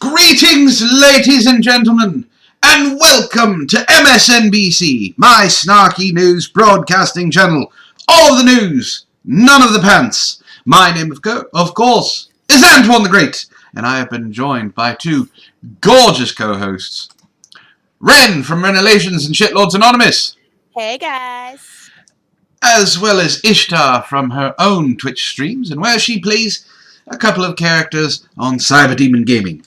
Greetings, ladies and gentlemen, and welcome to MSNBC, my snarky news broadcasting channel. All the news, none of the pants. My name, of course, is Antoine the Great, and I have been joined by two gorgeous co-hosts. Wren from Relations and Shitlords Anonymous. Hey, guys. As well as Ishtar from her own Twitch streams, and where she plays a couple of characters on Cyber Demon Gaming.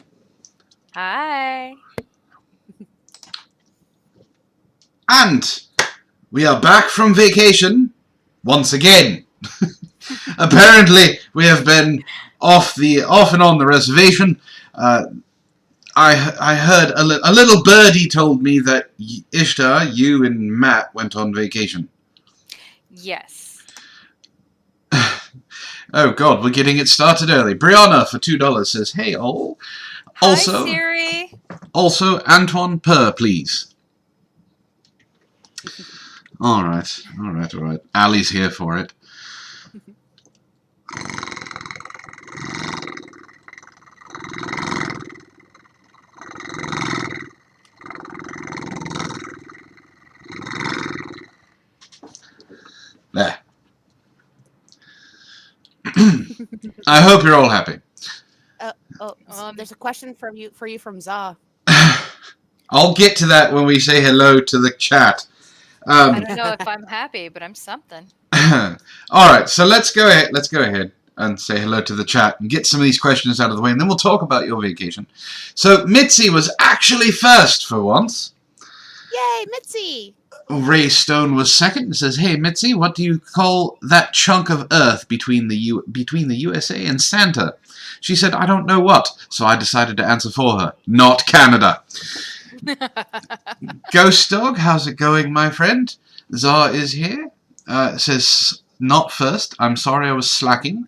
Hi. And we are back from vacation once again. Apparently, we have been off and on the reservation. I heard a little birdie told me that Ishtar, you and Matt went on vacation. Yes. Oh God, we're getting it started early. Brianna for $2 says, "Hey all." Also, Hi, Siri. Also, Antoine Per, please. All right. Ali's here for it. There. I hope you're all happy. There's a question for you from Za. I'll get to that when we say hello to the chat. I don't know if I'm happy, but I'm something. All right, so let's go ahead and say hello to the chat and get some of these questions out of the way, and then we'll talk about your vacation. So Mitzi was actually first for once. Yay, Mitzi! Ray Stone was second and says, "Hey Mitzi, what do you call that chunk of earth between the USA and Santa?" She said, "I don't know what," so I decided to answer for her. Not Canada. Ghost Dog, how's it going, my friend? Zar is here. Says, "Not first. I'm sorry I was slacking."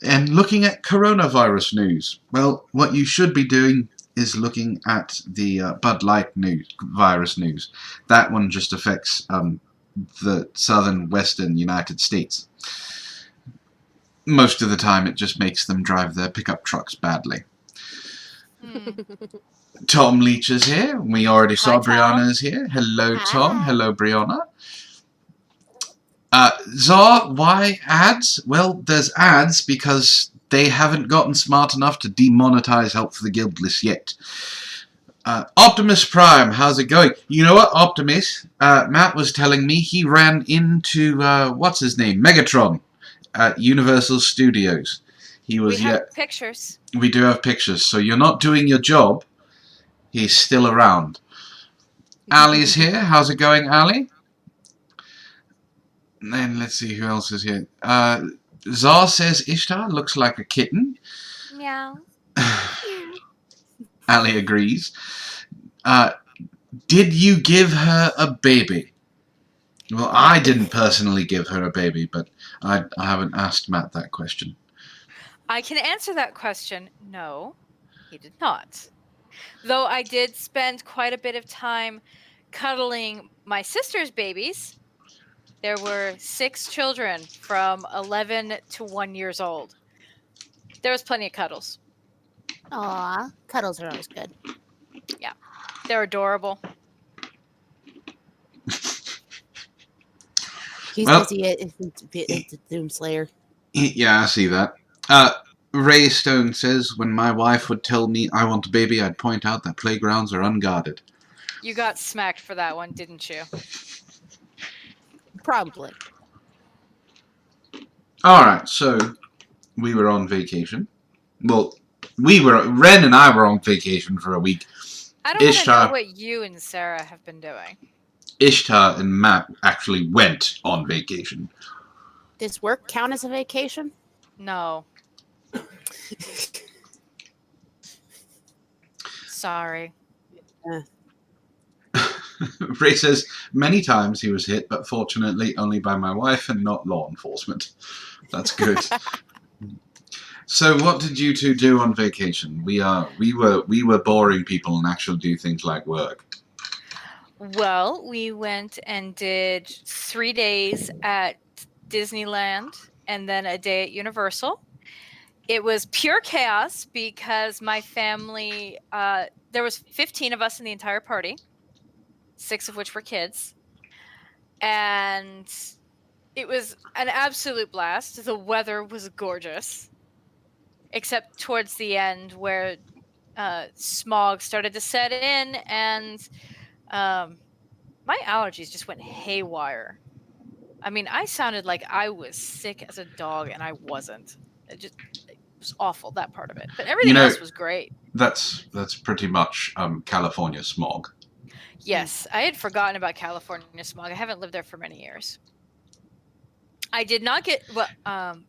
And looking at coronavirus news. Well, what you should be doing is looking at the Bud Light virus news. That one just affects the southern western United States. Most of the time it just makes them drive their pickup trucks badly. Tom Leach is here. We already saw Brianna is here. Hello, Tom. Hello, Brianna. Zar, why ads? Well, there's ads because they haven't gotten smart enough to demonetize Help for the Guildless yet. Optimus Prime, how's it going? You know what, Optimus? Matt was telling me he ran into, what's his name? Megatron at Universal Studios. He was, we have pictures. We do have pictures, so you're not doing your job. He's still around. Ali's here. How's it going, Ali? And then let's see who else is here. Zar says Ishtar looks like a kitten. Meow. Ali agrees. Did you give her a baby? Well, I didn't personally give her a baby, but I haven't asked Matt that question. I can answer that question. No, he did not. Though I did spend quite a bit of time cuddling my sister's babies. There were 6 children from 11 to 1 years old. There was plenty of cuddles. Aw, cuddles are always good. Yeah, they're adorable. He's busy at the Doomslayer. Yeah, I see that. Ray Stone says, "When my wife would tell me I want a baby, I'd point out that playgrounds are unguarded." You got smacked for that one, didn't you? Probably. Alright, so we were on vacation. Well, Wren and I were on vacation for a week. I don't want to know what you and Sarah have been doing. Ishtar and Matt actually went on vacation. Does work count as a vacation? No. Sorry. Ray says, "Many times he was hit, but fortunately only by my wife and not law enforcement." That's good. So what did you two do on vacation? We were boring people and actually do things like work. Well, we went and did 3 days at Disneyland and then a day at Universal. It was pure chaos because my family, there was 15 of us in the entire party, 6 of which were kids. And it was an absolute blast. The weather was gorgeous, except towards the end where smog started to set in and my allergies just went haywire. I mean, I sounded like I was sick as a dog, and I wasn't. It was awful, that part of it. But everything else was great. That's pretty much California smog. Yes, I had forgotten about California smog. I haven't lived there for many years. I did not get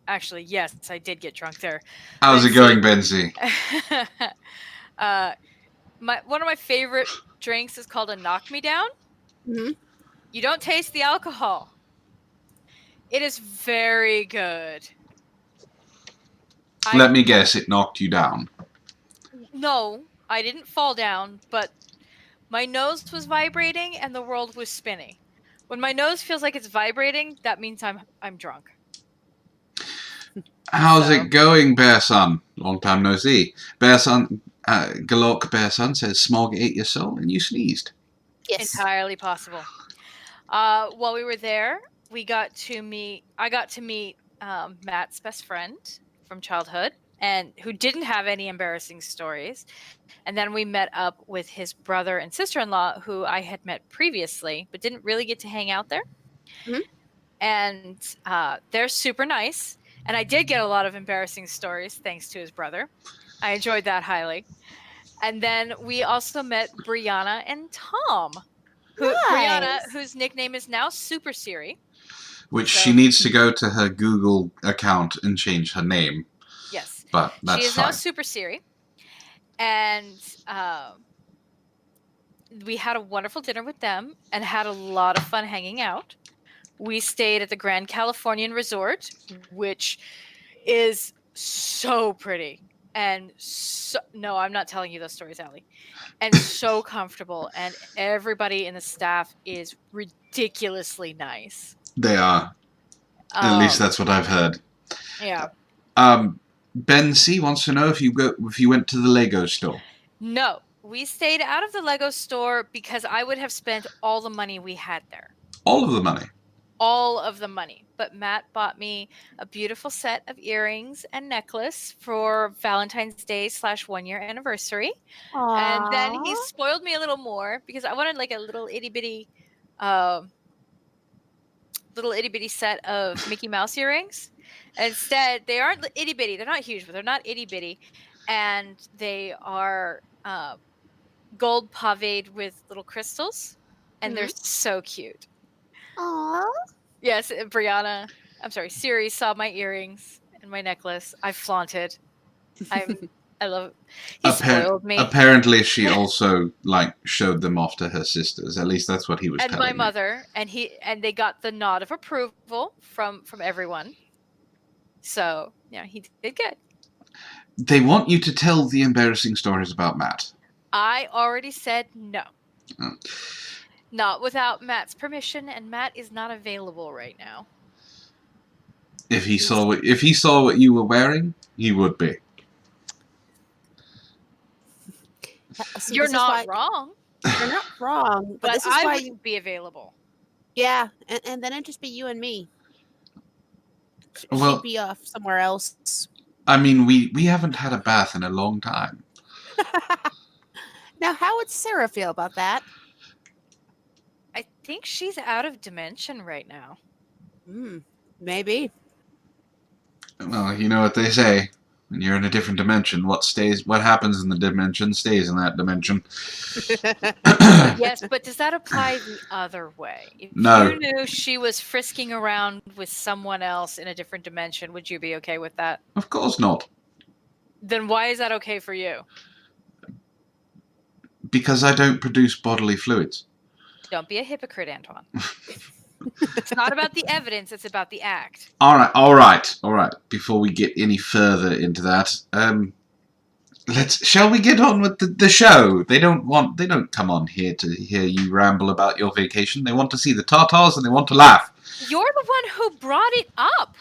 actually, yes, I did get drunk there. How's it going, Benzie? One of my favorite drinks is called a knock me down. Mhm. You don't taste the alcohol. It is very good. Let me guess, it knocked you down. No, I didn't fall down, but my nose was vibrating and the world was spinning. When my nose feels like it's vibrating, that means I'm drunk. How's it going, Bear Son? Long time no see. Bear Son, Galok Bear Son says smog ate your soul and you sneezed. Yes. Entirely possible. While we were there, I got to meet Matt's best friend from childhood, and who didn't have any embarrassing stories. And then we met up with his brother and sister-in-law, who I had met previously, but didn't really get to hang out there. Mhm. And they're super nice. And I did get a lot of embarrassing stories thanks to his brother. I enjoyed that highly. And then we also met Brianna and Tom. Brianna, Nice. whose nickname is now Super Siri. Which So- she needs to go to her Google account and change her name. Yes. But that's She is fine. now Super Siri. And we had a wonderful dinner with them and had a lot of fun hanging out. We stayed at the Grand Californian Resort, which is so pretty. And no, I'm not telling you those stories, Allie. And so comfortable. And everybody in the staff is ridiculously nice. They are. At least that's what I've heard. Yeah. Ben C wants to know if you went to the Lego store. No, we stayed out of the Lego store because I would have spent all the money we had there. All of the money. All of the money. But Matt bought me a beautiful set of earrings and necklace for Valentine's Day / 1 year anniversary. And then he Aw. spoiled me a little more because I wanted like a little itty bitty set of Mickey Mouse earrings. And instead, they aren't itty bitty. They're not huge, but they're not itty bitty. And they are gold paved with little crystals. And they're so cute. Aw. Yes, Siri saw my earrings and my necklace. I flaunted. I love it. He spoiled me. Apparently, she also showed them off to her sisters. At least that's what he was And telling my me. mother, and they got the nod of approval from everyone. So yeah, he did good. They want you to tell the embarrassing stories about Matt. I already said no. Oh. Not without Matt's permission, and Matt is not available right now. If he saw what you were wearing, he would be. See, You're this is not why- wrong, You're not wrong, but this is I why wouldn't be available. Yeah, and then it'd just be you and me. Well- She'd be off somewhere else. I mean, we haven't had a bath in a long time. Now, how would Sarah feel about that? I think she's out of dimension right now. Maybe. Well, you know what they say. When you're in a different dimension, what happens in the dimension stays in that dimension. Yes, but does that apply the other way? If No. you knew she was frisking around with someone else in a different dimension, would you be okay with that? Of course not. Then why is that okay for you? Because I don't produce bodily fluids. Don't be a hypocrite, Antoine. It's not about the evidence, it's about the act. All right. Before we get any further into that, shall we get on with the show? They don't come on here to hear you ramble about your vacation. They want to see the Tartars and they want to laugh. You're the one who brought it up.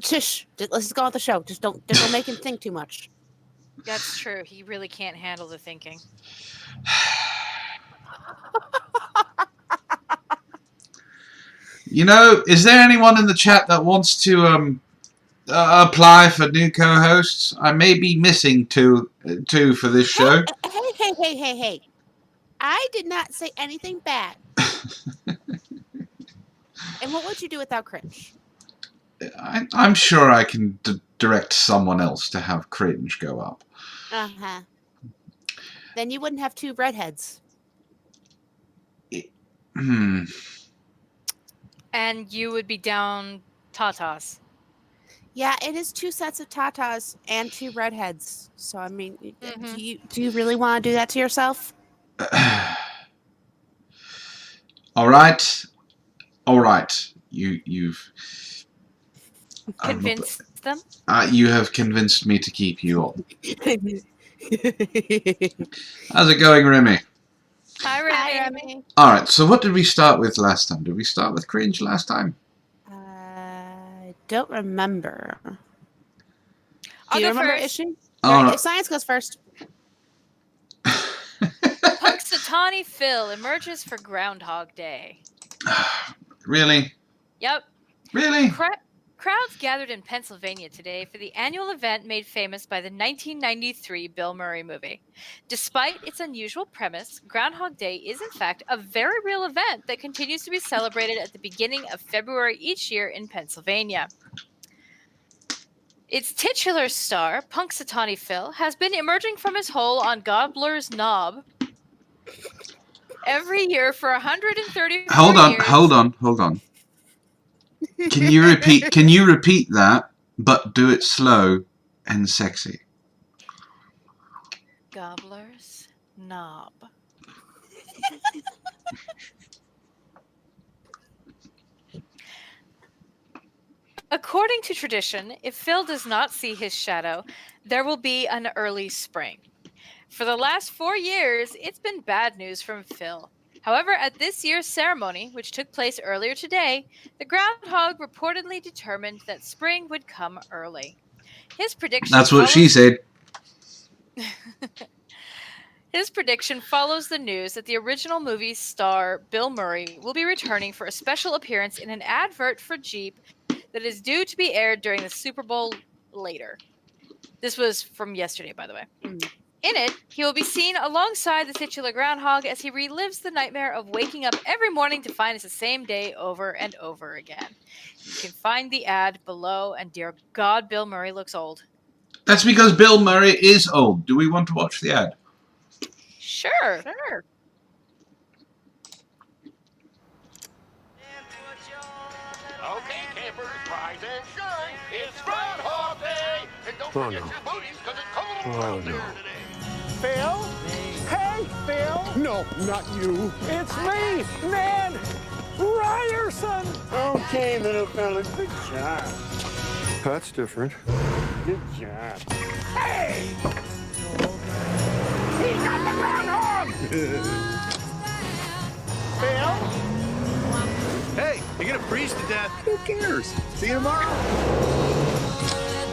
Shush. Let's just go on with the show. Just don't make him think too much. That's true. He really can't handle the thinking. You know, is there anyone in the chat that wants to apply for new co-hosts? I may be missing two for this show. Hey. I did not say anything bad. And what would you do without cringe? I'm sure I can direct someone else to have cringe go up. Uh-huh. Then you wouldn't have two redheads. Hmm. And you would be down tatas. Yeah, it is two sets of tatas and two redheads. So I mean, Mhm. do you really want to do that to yourself? All right. You've Convince them. you have convinced me to keep you all. How's it going, Remy? Hi, Remy. Hi, Remy. All right. So what did we start with last time? Did we start with cringe last time? I don't remember. I'll Do you go remember, first. Ishi? All right. Science goes first. Punxsutawney Phil emerges for Groundhog Day. Really? Yep. Really? Crowds gathered in Pennsylvania today for the annual event made famous by the 1993 Bill Murray movie. Despite its unusual premise, Groundhog Day is in fact a very real event that continues to be celebrated at the beginning of February each year in Pennsylvania. Its titular star, Punxsutawney Phil, has been emerging from his hole on Gobbler's Knob every year for 134 Hold years. on. Can you repeat that, but do it slow and sexy? Gobbler's Knob. According to tradition, if Phil does not see his shadow, there will be an early spring. For the last 4 years, it's been bad news from Phil. However, at this year's ceremony, which took place earlier today, the groundhog reportedly determined that spring would come early. His prediction That's what she said. His prediction follows the news that the original movie star Bill Murray will be returning for a special appearance in an advert for Jeep that is due to be aired during the Super Bowl later. This was from yesterday, by the way. In it, he will be seen alongside the titular groundhog as he relives the nightmare of waking up every morning to find it's the same day over and over again. You can find the ad below, and dear God, Bill Murray looks old. That's because Bill Murray is old. Do we want to watch the ad? Sure. Okay, campers, rise and shine. It's Groundhog Day. And don't forget your booties, because it's cold out there today. Phil? Hey, Phil! No, not you. It's me, Ned Ryerson! Okay, little fella, good job. That's different. Good job. Hey! He got the groundhog! Phil? Hey, you're gonna freeze to death. Who cares? See you tomorrow.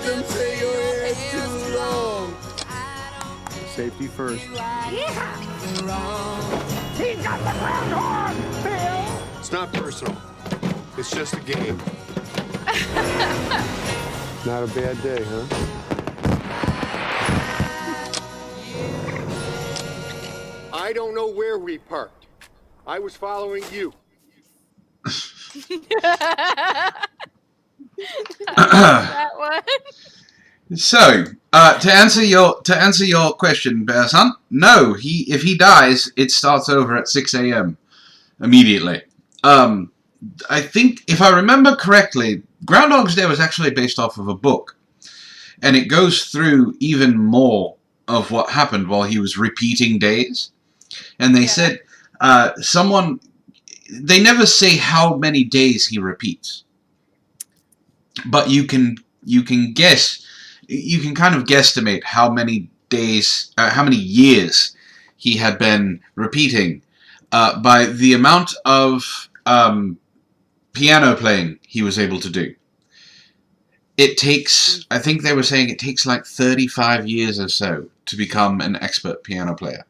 Don't say your hair's too long. Safety first. Yeah. He got the groundhog! Phil! It's not personal. It's just a game. Not a bad day, huh? I don't know where we parked. I was following you. That one. So, to answer your question, Bear Son, no. If he dies, it starts over at 6 a.m. immediately. I think, if I remember correctly, Groundhog's Day was actually based off of a book, and it goes through even more of what happened while he was repeating days. And they said they never say how many days he repeats, but you can guess. You can kind of guesstimate how many days, how many years he had been repeating by the amount of piano playing he was able to do. It takes, I think they were saying it takes like 35 years or so to become an expert piano player.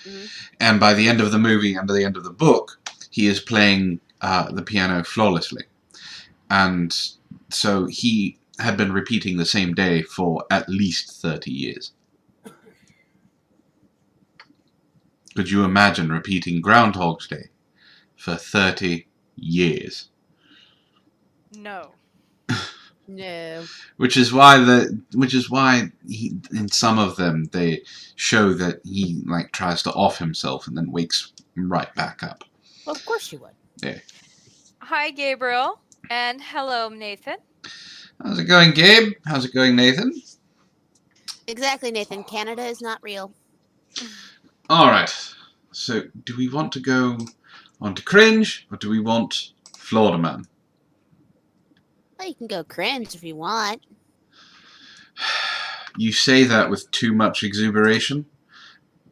Mm-hmm. And by the end of the movie and by the end of the book, he is playing the piano flawlessly. And so he had been repeating the same day for at least 30 years. Could you imagine repeating Groundhog's Day for 30 years? No. No. Which is why he, in some of them they show that he like tries to off himself and then wakes right back up. Well, of course you would. Yeah. Hi, Gabriel. And hello, Nathan. How's it going, Gabe? How's it going, Nathan? Exactly, Nathan. Canada is not real. All right. So, do we want to go on to cringe or do we want Florida Man? Well, you can go cringe if you want. You say that with too much exuberation,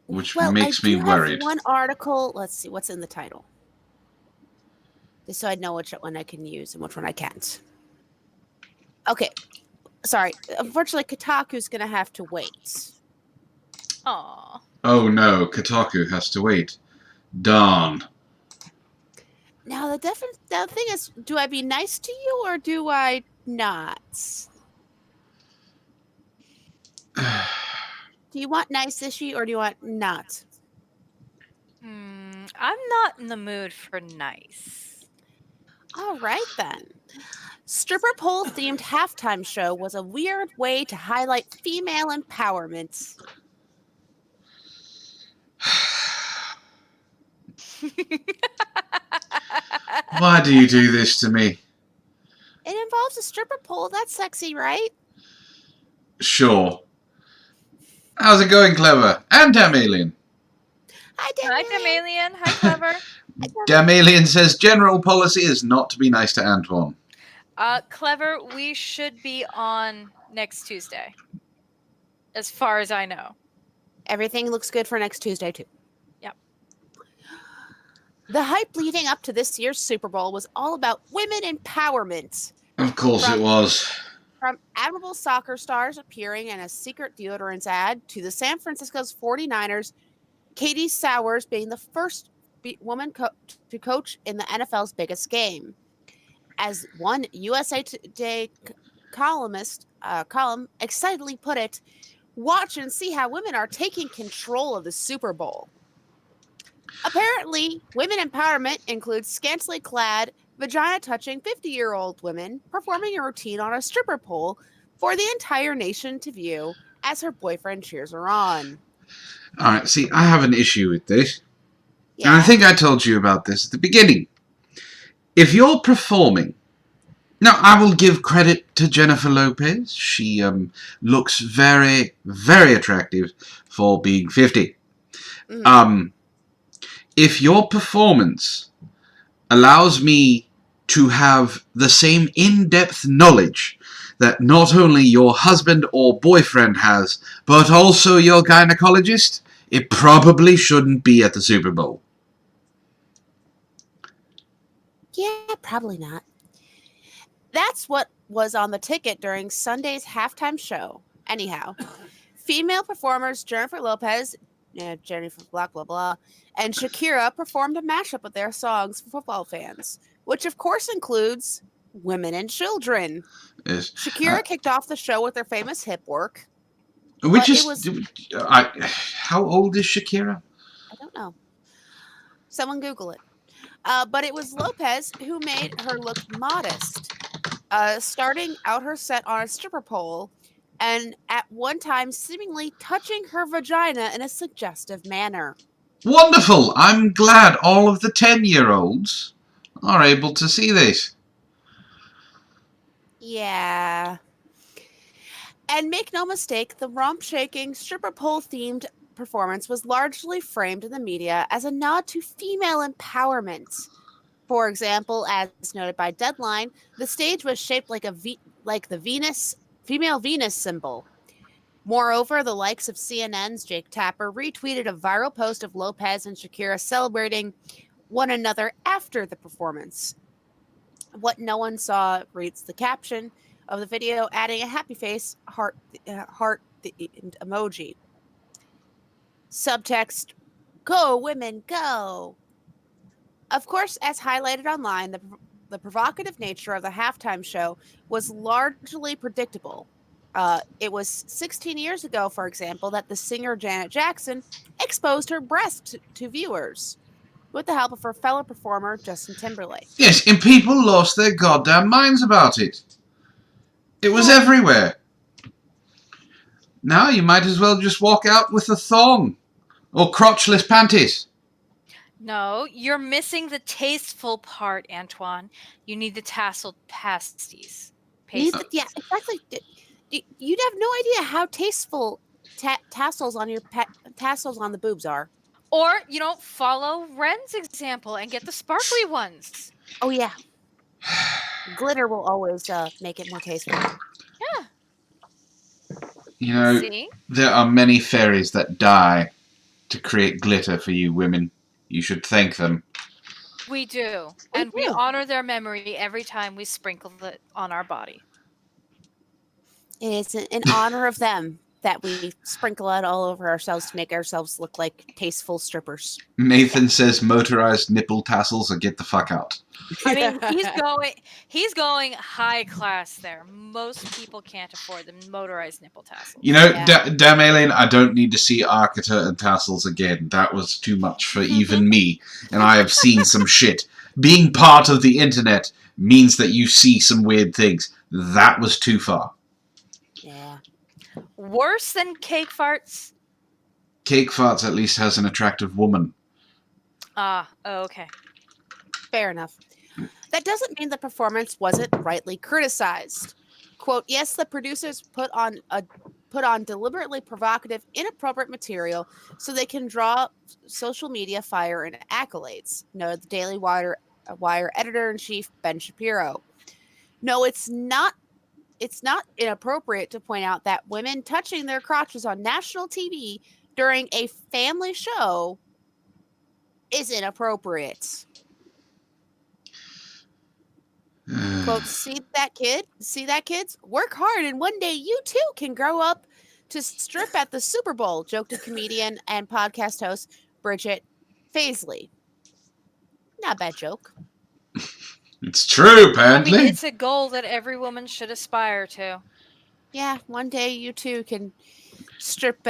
which makes me worried. Have one article. Let's see what's in the title, just so I know which one I can use and which one I can't. Okay, sorry. Unfortunately, Kotaku's going to have to wait. Aw. Oh no, Kotaku has to wait. Darn. Now, the thing is, do I be nice to you or do I not? Do you want nice-ishy or do you want not? I'm not in the mood for nice. All right, then. Stripper pole-themed halftime show was a weird way to highlight female empowerment. Why do you do this to me? It involves a stripper pole. That's sexy, right? Sure. How's it going, Clever? And Damalian. Hi, Hi, Damalian. Hi, Clever. Damalian says general policy is not to be nice to Antoine. Clever, we should be on next Tuesday. As far as I know. Everything looks good for next Tuesday, too. Yep. The hype leading up to this year's Super Bowl was all about women empowerment. Of course it was. From admirable soccer stars appearing in a secret deodorants ad to the San Francisco's 49ers, Katie Sowers being the first woman to coach in the NFL's biggest game. As one USA Today column excitedly put it, watch and see how women are taking control of the Super Bowl. Apparently, women empowerment includes scantily clad, vagina-touching 50-year-old women performing a routine on a stripper pole for the entire nation to view as her boyfriend cheers her on. All right, see, I have an issue with this. Yeah. And I think I told you about this at the beginning. If you're performing... Now, I will give credit to Jennifer Lopez. She looks very, very attractive for being 50. Mm. If your performance allows me to have the same in-depth knowledge that not only your husband or boyfriend has, but also your gynecologist, it probably shouldn't be at the Super Bowl. Yeah, probably not. That's what was on the ticket during Sunday's halftime show. Anyhow, female performers Jennifer Lopez, Jennifer blah, blah, blah, and Shakira performed a mashup of their songs for football fans, which of course includes women and children. Yes. Shakira kicked off the show with her famous hip work. Which is... how old is Shakira? I don't know. Someone Google it. But it was Lopez who made her look modest, starting out her set on a stripper pole and at one time seemingly touching her vagina in a suggestive manner. Wonderful! I'm glad all of the 10-year-olds are able to see this. Yeah. And make no mistake, the romp-shaking, stripper pole-themed performance was largely framed in the media as a nod to female empowerment. For example, as noted by Deadline, the stage was shaped like the female Venus symbol. Moreover, the likes of CNN's Jake Tapper retweeted a viral post of Lopez and Shakira celebrating one another after the performance. What no one saw reads the caption of the video, adding a happy face heart emoji. Subtext, "Go women, go." Of course, as highlighted online, the provocative nature of the halftime show was largely predictable. It was 16 years ago, for example, that the singer Janet Jackson exposed her breast to viewers with the help of her fellow performer Justin Timberlake. Yes, and people lost their goddamn minds about it. It was everywhere. Now you might as well just walk out with a thong or crotchless panties. No, you're missing the tasteful part, Antoine. You need the tasseled pasties. Yeah, exactly. You'd have no idea how tasteful tassels on your tassels on the boobs are. Or, follow Wren's example and get the sparkly ones. Oh yeah, glitter will always make it more tasteful. Yeah. You know, See? there are many fairies that die to create glitter for you women. You should thank them. We do. We And we do. honor their memory every time we sprinkle it on our body. It's in honor of them that we sprinkle it all over ourselves to make ourselves look like tasteful strippers. Nathan says motorized nipple tassels or get the fuck out. I mean, he's going high class there. Most people can't afford the motorized nipple tassels. You know, Yeah. damn alien, I don't need to see Arcata and tassels again. That was too much for even me, and I have seen some shit. Being part of the internet means that you see some weird things. That was too far. Yeah. Worse than cake farts? Cake Farts at least has an attractive woman. Okay. Fair enough. That doesn't mean the performance wasn't rightly criticized. Quote, yes, the producers put on deliberately provocative, inappropriate material so they can draw social media fire and accolades, noted the Daily Wire editor-in-chief Ben Shapiro. No, it's not inappropriate to point out that women touching their crotches on national TV during a family show is inappropriate. Quote, see that kids? Work hard and one day you too can grow up to strip at the Super Bowl, joked a comedian and podcast host Bridget Faisley. Not a bad joke. It's true, apparently. I mean, it's a goal that every woman should aspire to. Yeah, one day you too can strip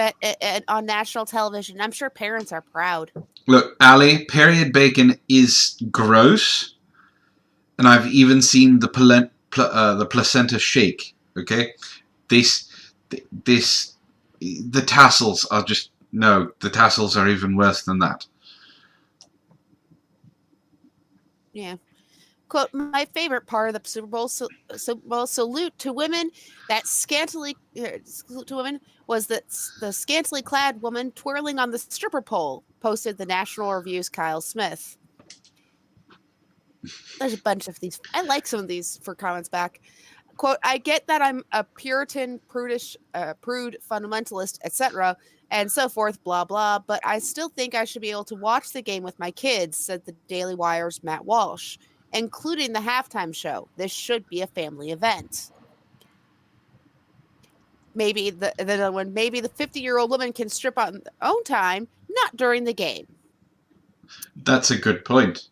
on national television. I'm sure parents are proud. Look, Ali, period bacon is gross, and I've even seen the placenta shake. Okay, the tassels are just no. The tassels are even worse than that. Yeah. Quote, my favorite part of the Super Bowl salute to women was that the scantily clad woman twirling on the stripper pole, posted the National Review's Kyle Smith. There's a bunch of these. I like some of these for comments back. Quote, I get that I'm a Puritan, prude, fundamentalist, etc., and so forth, blah, blah, but I still think I should be able to watch the game with my kids, said the Daily Wire's Matt Walsh, including the halftime show. This should be a family event. Maybe the 50-year-old woman can strip on their own time, not during the game. That's a good point.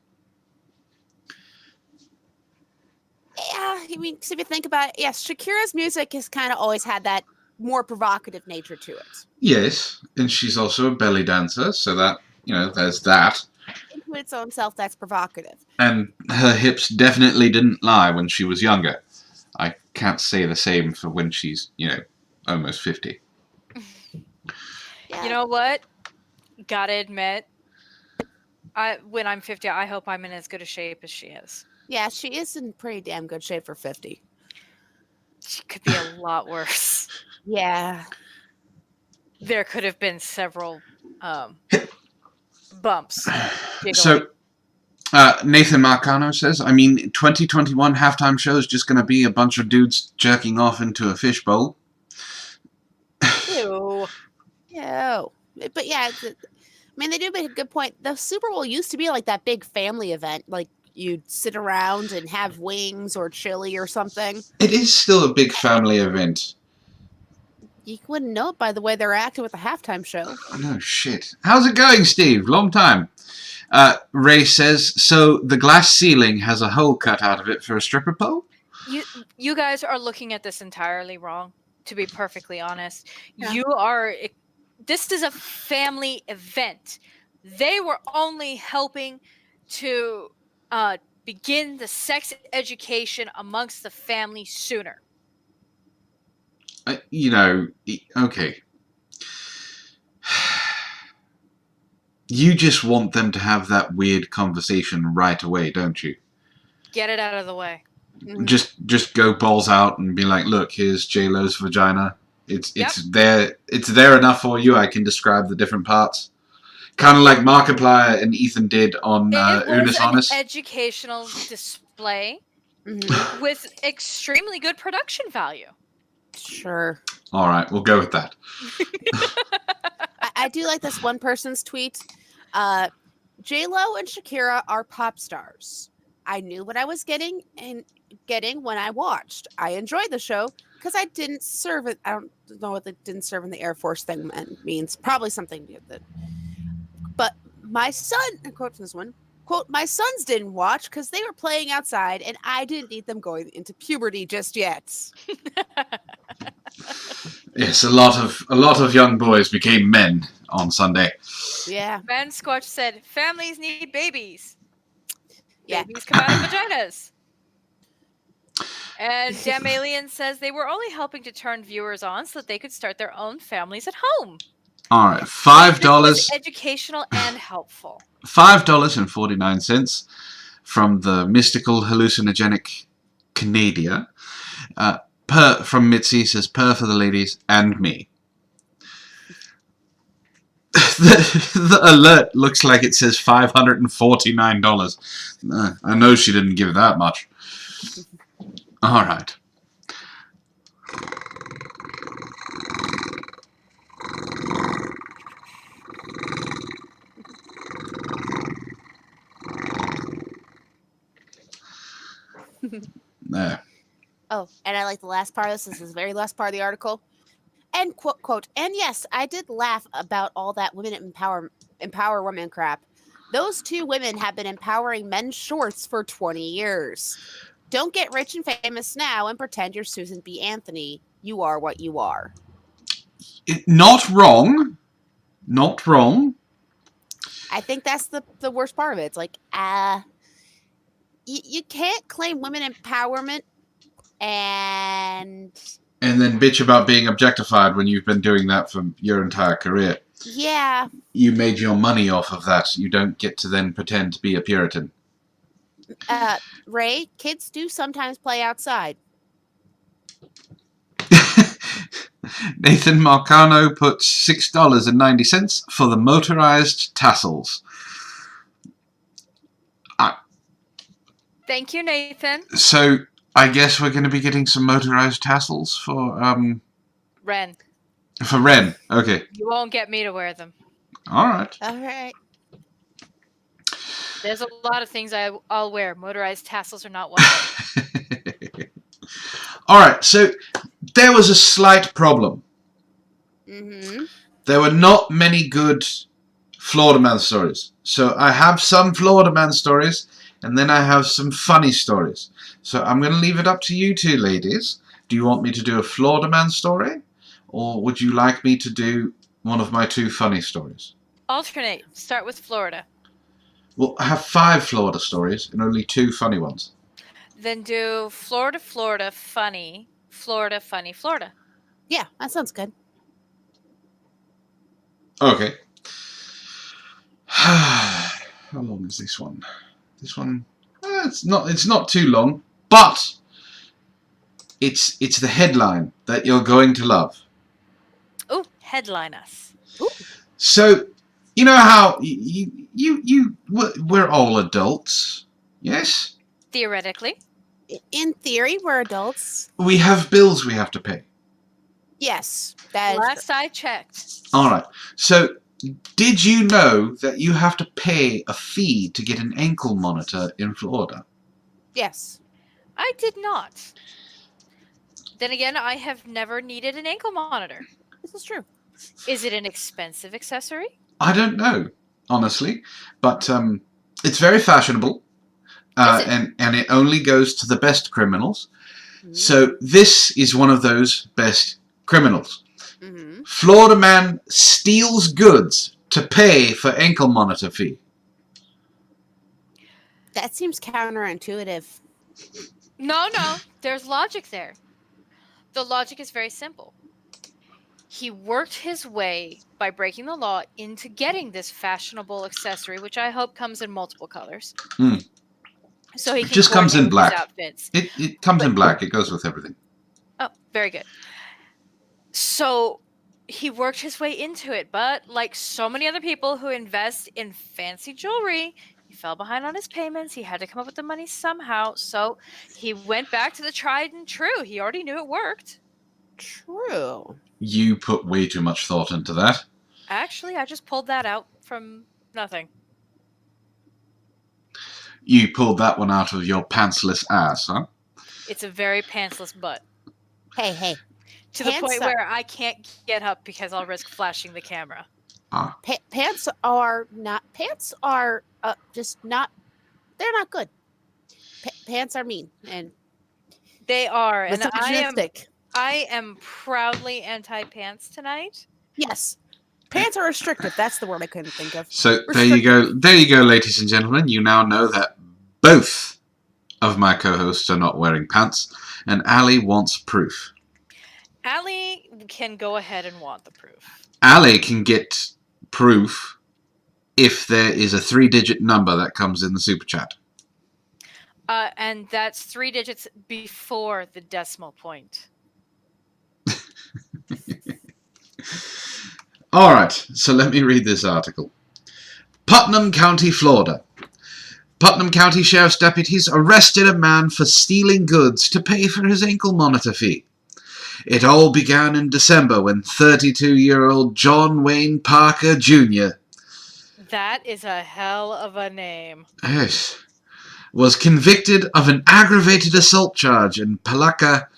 Yeah, I mean, if you think about it, yes, Shakira's music has kind of always had that more provocative nature to it. Yes, and she's also a belly dancer, so that, there's that. Into its own self, that's provocative. And her hips definitely didn't lie when she was younger. I can't say the same for when she's, almost 50. Yeah. You know what? Gotta admit, when I'm 50, I hope I'm in as good a shape as she is. Yeah, she is in pretty damn good shape for 50. She could be a lot worse. Yeah. There could have been several bumps. So, Nathan Marcano says, 2021 halftime show is just going to be a bunch of dudes jerking off into a fishbowl. Ew. Ew. But yeah, they do make a good point. The Super Bowl used to be like that big family event. Like, you'd sit around and have wings or chili or something. It is still a big family event. You wouldn't know it by the way they're acting with the halftime show. Oh, no shit. How's it going, Steve? Long time. Ray says, so the glass ceiling has a hole cut out of it for a stripper pole? You guys are looking at this entirely wrong, to be perfectly honest. Yeah. This is a family event. They were only helping to begin the sex education amongst the family sooner. Okay. You just want them to have that weird conversation right away, don't you? Get it out of the way. Mhm. Just go balls out and be like, look, here's J-Lo's vagina. It's Yep. there enough for you. I can describe the different parts. Kind of like Markiplier and Ethan did on It was Unis an Honest. educational display Mhm. with extremely good production value. Sure. All right, we'll go with that. I do like this one person's tweet. J-Lo and Shakira are pop stars. I knew what I was getting when I watched. I enjoyed the show because I didn't serve it. I don't know what the didn't serve in the Air Force thing means. Probably something new. But my son, quote from this one, quote, my sons didn't watch because they were playing outside and I didn't need them going into puberty just yet. Yes, a lot of young boys became men on Sunday. Yeah. Man Squatch said, families need babies. Yeah. Babies come out of vaginas. And Damn Alien says they were only helping to turn viewers on so that they could start their own families at home. All right, This $5. was educational and helpful. $5.49 from the mystical hallucinogenic Canadia. From Mitzi says per for the ladies and me. The alert looks like it says $549. I know she didn't give that much. All right. There. Oh, and I like the last part of this. This is the very last part of the article. And quote, and yes, I did laugh about all that women empower women crap. Those two women have been empowering men's shorts for 20 years. Don't get rich and famous now and pretend you're Susan B. Anthony. You are what you are. Not wrong. Not wrong. I think that's the worst part of it. It's like, you can't claim women empowerment and then bitch about being objectified when you've been doing that for your entire career. Yeah. You made your money off of that. You don't get to then pretend to be a Puritan. Ray, kids do sometimes play outside. Nathan Marcano puts $6.90 for the motorized tassels. Thank you, Nathan. So I guess we're going to be getting some motorized tassels for Wren. For Wren. Okay. You won't get me to wear them. All right. All right. There's a lot of things I'll wear. Motorized tassels are not one of them. All right. So there was a slight problem. Mm-hmm. There were not many good Florida man stories. So I have some Florida man stories, and then I have some funny stories. So I'm going to leave it up to you two ladies. Do you want me to do a Florida man story? Or would you like me to do one of my two funny stories? Alternate. Start with Florida. Well, I have 5 Florida stories and only 2 funny ones. Then do Florida, Florida, funny, Florida, funny, Florida. Yeah, that sounds good. Okay. How long is this one? This one, it's not too long, but it's the headline that you're going to love. Ooh, headline us. Ooh. So, you know how we're all adults, yes? Theoretically. In theory, we're adults. We have bills we have to pay. Yes. That is Last I checked. All right. So, did you know that you have to pay a fee to get an ankle monitor in Florida? Yes. I did not. Then again, I have never needed an ankle monitor. This is true. Is it an expensive accessory? I don't know, honestly, but it's very fashionable, and it only goes to the best criminals. Mm-hmm. So this is one of those best criminals. Mm-hmm. Florida man steals goods to pay for ankle monitor fee. That seems counterintuitive. No, there's logic there. The logic is very simple. He worked his way by breaking the law into getting this fashionable accessory, which I hope comes in multiple colors. Hmm. So he It can just comes in coordinate with his black. outfits. It comes in black. It goes with everything. Oh, very good. So he worked his way into it, but like so many other people who invest in fancy jewelry, he fell behind on his payments. He had to come up with the money somehow. So he went back to the tried and true. He already knew it worked. True. You put way too much thought into that. Actually, I just pulled that out from nothing. You pulled that one out of your pantsless ass, huh? It's a very pantsless butt. Hey. To the point Pants where I can't get up because I'll risk flashing the camera. Pants are just not. They're not good. Pants are mean and They are, and misogynistic. I am proudly anti-pants tonight. Yes, pants are restrictive. That's the word I couldn't think of. So there you go. There you go, ladies and gentlemen. You now know that both of my co-hosts are not wearing pants, and Ali wants proof. Ali can go ahead and want the proof. Ali can get proof if there is a 3-digit number that comes in the super chat. And that's 3 digits before the decimal point. All right, so let me read this article. Putnam County, Florida. Putnam County Sheriff's deputies arrested a man for stealing goods to pay for his ankle monitor fee. It all began in December when 32-year-old John Wayne Parker Jr. That is a hell of a name. Yes, was convicted of an aggravated assault charge in Palatka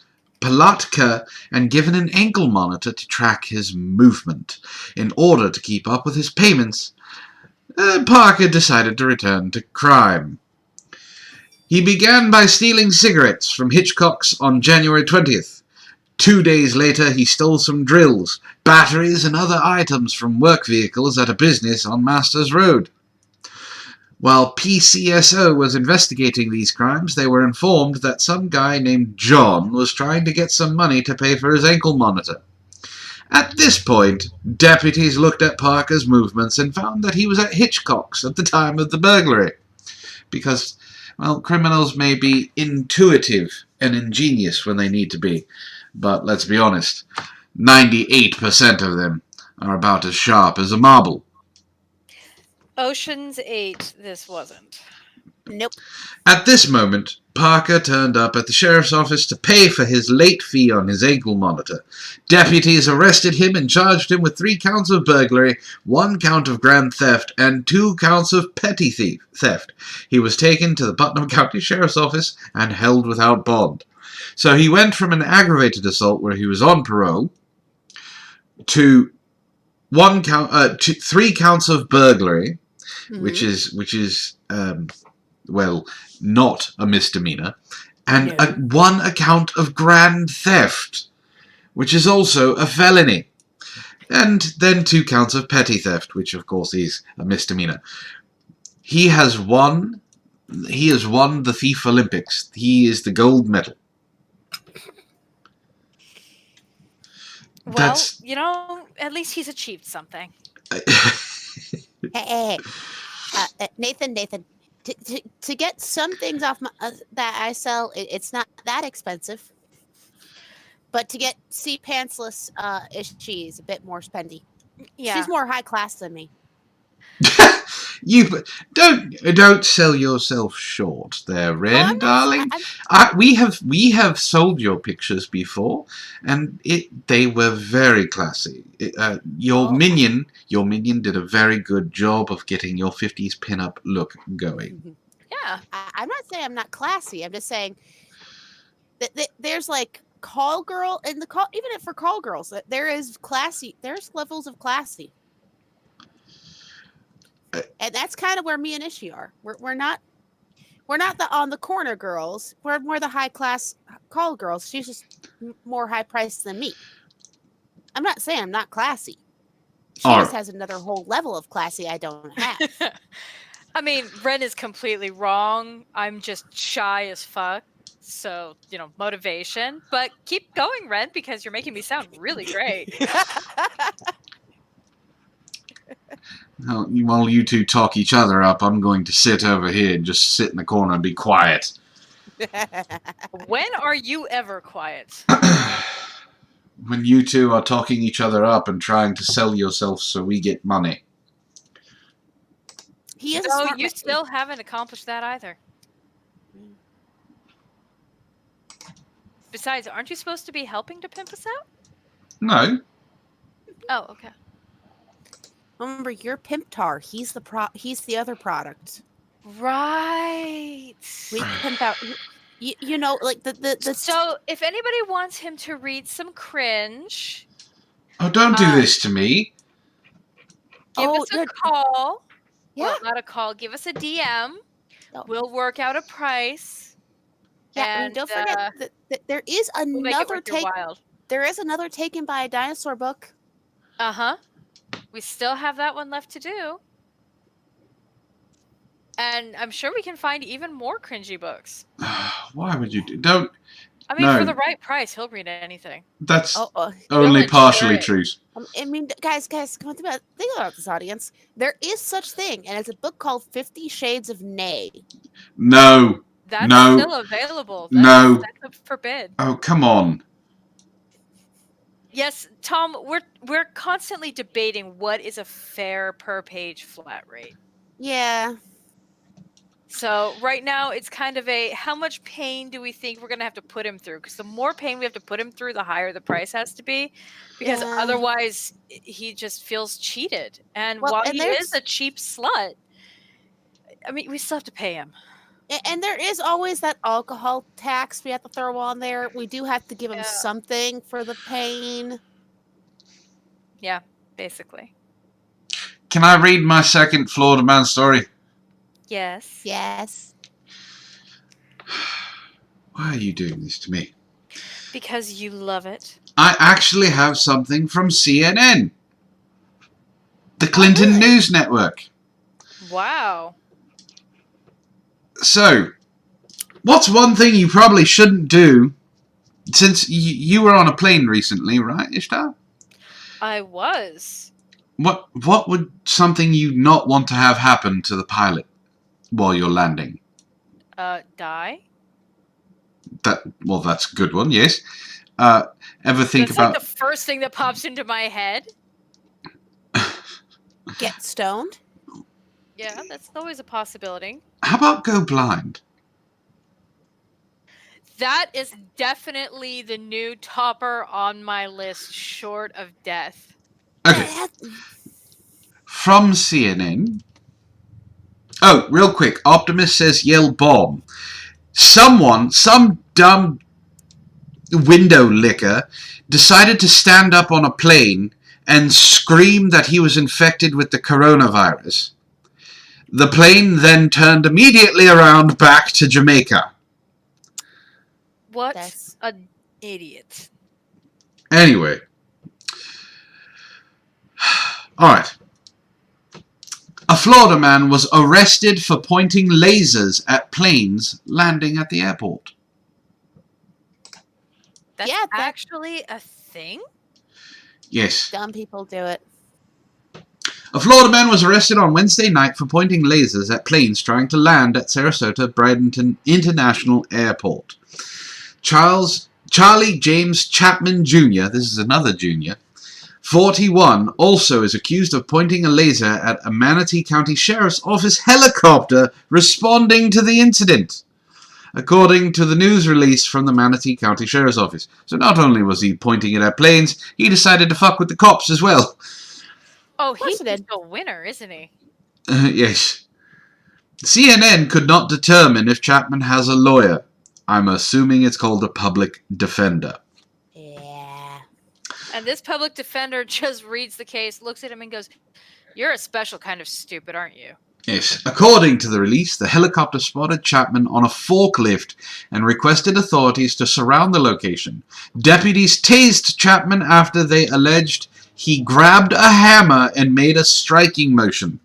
and given an ankle monitor to track his movement. In order to keep up with his payments, Parker decided to return to crime. He began by stealing cigarettes from Hitchcock's on January 20th. 2 days later, he stole some drills, batteries, and other items from work vehicles at a business on Masters Road. While PCSO was investigating these crimes, they were informed that some guy named John was trying to get some money to pay for his ankle monitor. At this point, deputies looked at Parker's movements and found that he was at Hitchcock's at the time of the burglary. Because, well, criminals may be intuitive and ingenious when they need to be. But let's be honest, 98% of them are about as sharp as a marble. Ocean's 8, this wasn't. Nope. At this moment, Parker turned up at the sheriff's office to pay for his late fee on his ankle monitor. Deputies arrested him and charged him with 3 counts of burglary, 1 count of grand theft, and 2 counts of petty theft. He was taken to the Putnam County Sheriff's Office and held without bond. So he went from an aggravated assault where he was on parole to 3 counts of burglary, which is well, not a misdemeanor, and 1 account of grand theft, which is also a felony, and then 2 counts of petty theft, which of course is a misdemeanor. He has won the Thief Olympics. He is the gold medal. Well, at least he's achieved something. Hey. Nathan. To get some things off that I sell, it's not that expensive. But to get C pantsless, she's a bit more spendy. Yeah. She's more high class than me. You don't sell yourself short there, Wren, darling. We have sold your pictures before, and they were very classy. Your minion did a very good job of getting your 50s pinup look going. Mm-hmm. Yeah, I'm not saying I'm not classy. I'm just saying that there's like call girl and even for call girls, there is classy. There's levels of classy. And that's kind of where me and Ishii are. We're not the on the corner girls. We're more the high class call girls. She's just more high priced than me. I'm not saying I'm not classy. She just has another whole level of classy I don't have. I mean, Wren is completely wrong. I'm just shy as fuck. So, motivation. But keep going, Wren, because you're making me sound really great. While you two talk each other up, I'm going to sit over here and just sit in the corner and be quiet. When are you ever quiet? When you two are talking each other up and trying to sell yourself so we get money. He is a So smart you man. still haven't accomplished that either. Besides, aren't you supposed to be helping to pimp us out? No. Oh, okay. Remember, you're Pimptar. He's the other product. Right. We pimp out. Like the. So if anybody wants him to read some cringe, Oh, don't do this to me. give us a call. Yeah. Well, not a call. Give us a DM. Oh. We'll work out a price. Yeah, and don't forget that there is we'll make it another worth your while. There is another Taken by a Dinosaur book. We still have that one left to do. And I'm sure we can find even more cringy books. Why would you don't? I mean, No. for the right price, he'll read anything. That's Only partially true. I mean, guys, come on, think about this, audience. There is such thing, and it's a book called 50 Shades of Nay. No. That's No. still available. No. That's a forbid. Oh, come on. Yes, Tom, we're constantly debating what is a fair per page flat rate. Yeah. So right now it's kind of a how much pain do we think we're going to have to put him through? Because the more pain we have to put him through, the higher the price has to be. Because otherwise he just feels cheated. And while he is a cheap slut, I mean, we still have to pay him. And there is always that alcohol tax we have to throw on there. We do have to give him something for the pain. Yeah, basically. Can I read my second Florida man story? Yes. Yes. Why are you doing this to me? Because you love it. I actually have something from CNN. The Clinton News Network. Wow. So, what's one thing you probably shouldn't do, since you were on a plane recently, right, Ishtar? I was. What would something you not want to have happen to the pilot while you're landing? Die? That's a good one, yes. Ever think That's about... like the first thing that pops into my head. Get stoned? Yeah, that's always a possibility. How about go blind? That is definitely the new topper on my list, short of death. Okay. From CNN. Oh, real quick. Optimus says yell bomb. Some dumb window licker decided to stand up on a plane and scream that he was infected with the coronavirus. The plane then turned immediately around back to Jamaica. What an idiot. Anyway. Alright. A Florida man was arrested for pointing lasers at planes landing at the airport. That's actually a thing? Yes. Dumb people do it. A Florida man was arrested on Wednesday night for pointing lasers at planes trying to land at Sarasota Bradenton International Airport. Charlie James Chapman Jr., this is another junior, 41, also is accused of pointing a laser at a Manatee County Sheriff's Office helicopter responding to the incident, according to the news release from the Manatee County Sheriff's Office. So not only was he pointing it at planes, he decided to fuck with the cops as well. Oh, he's a winner, isn't he? Yes. CNN could not determine if Chapman has a lawyer. I'm assuming it's called a public defender. Yeah. And this public defender just reads the case, looks at him and goes, "You're a special kind of stupid, aren't you?" Yes. According to the release, the helicopter spotted Chapman on a forklift and requested authorities to surround the location. Deputies tased Chapman after they alleged he grabbed a hammer and made a striking motion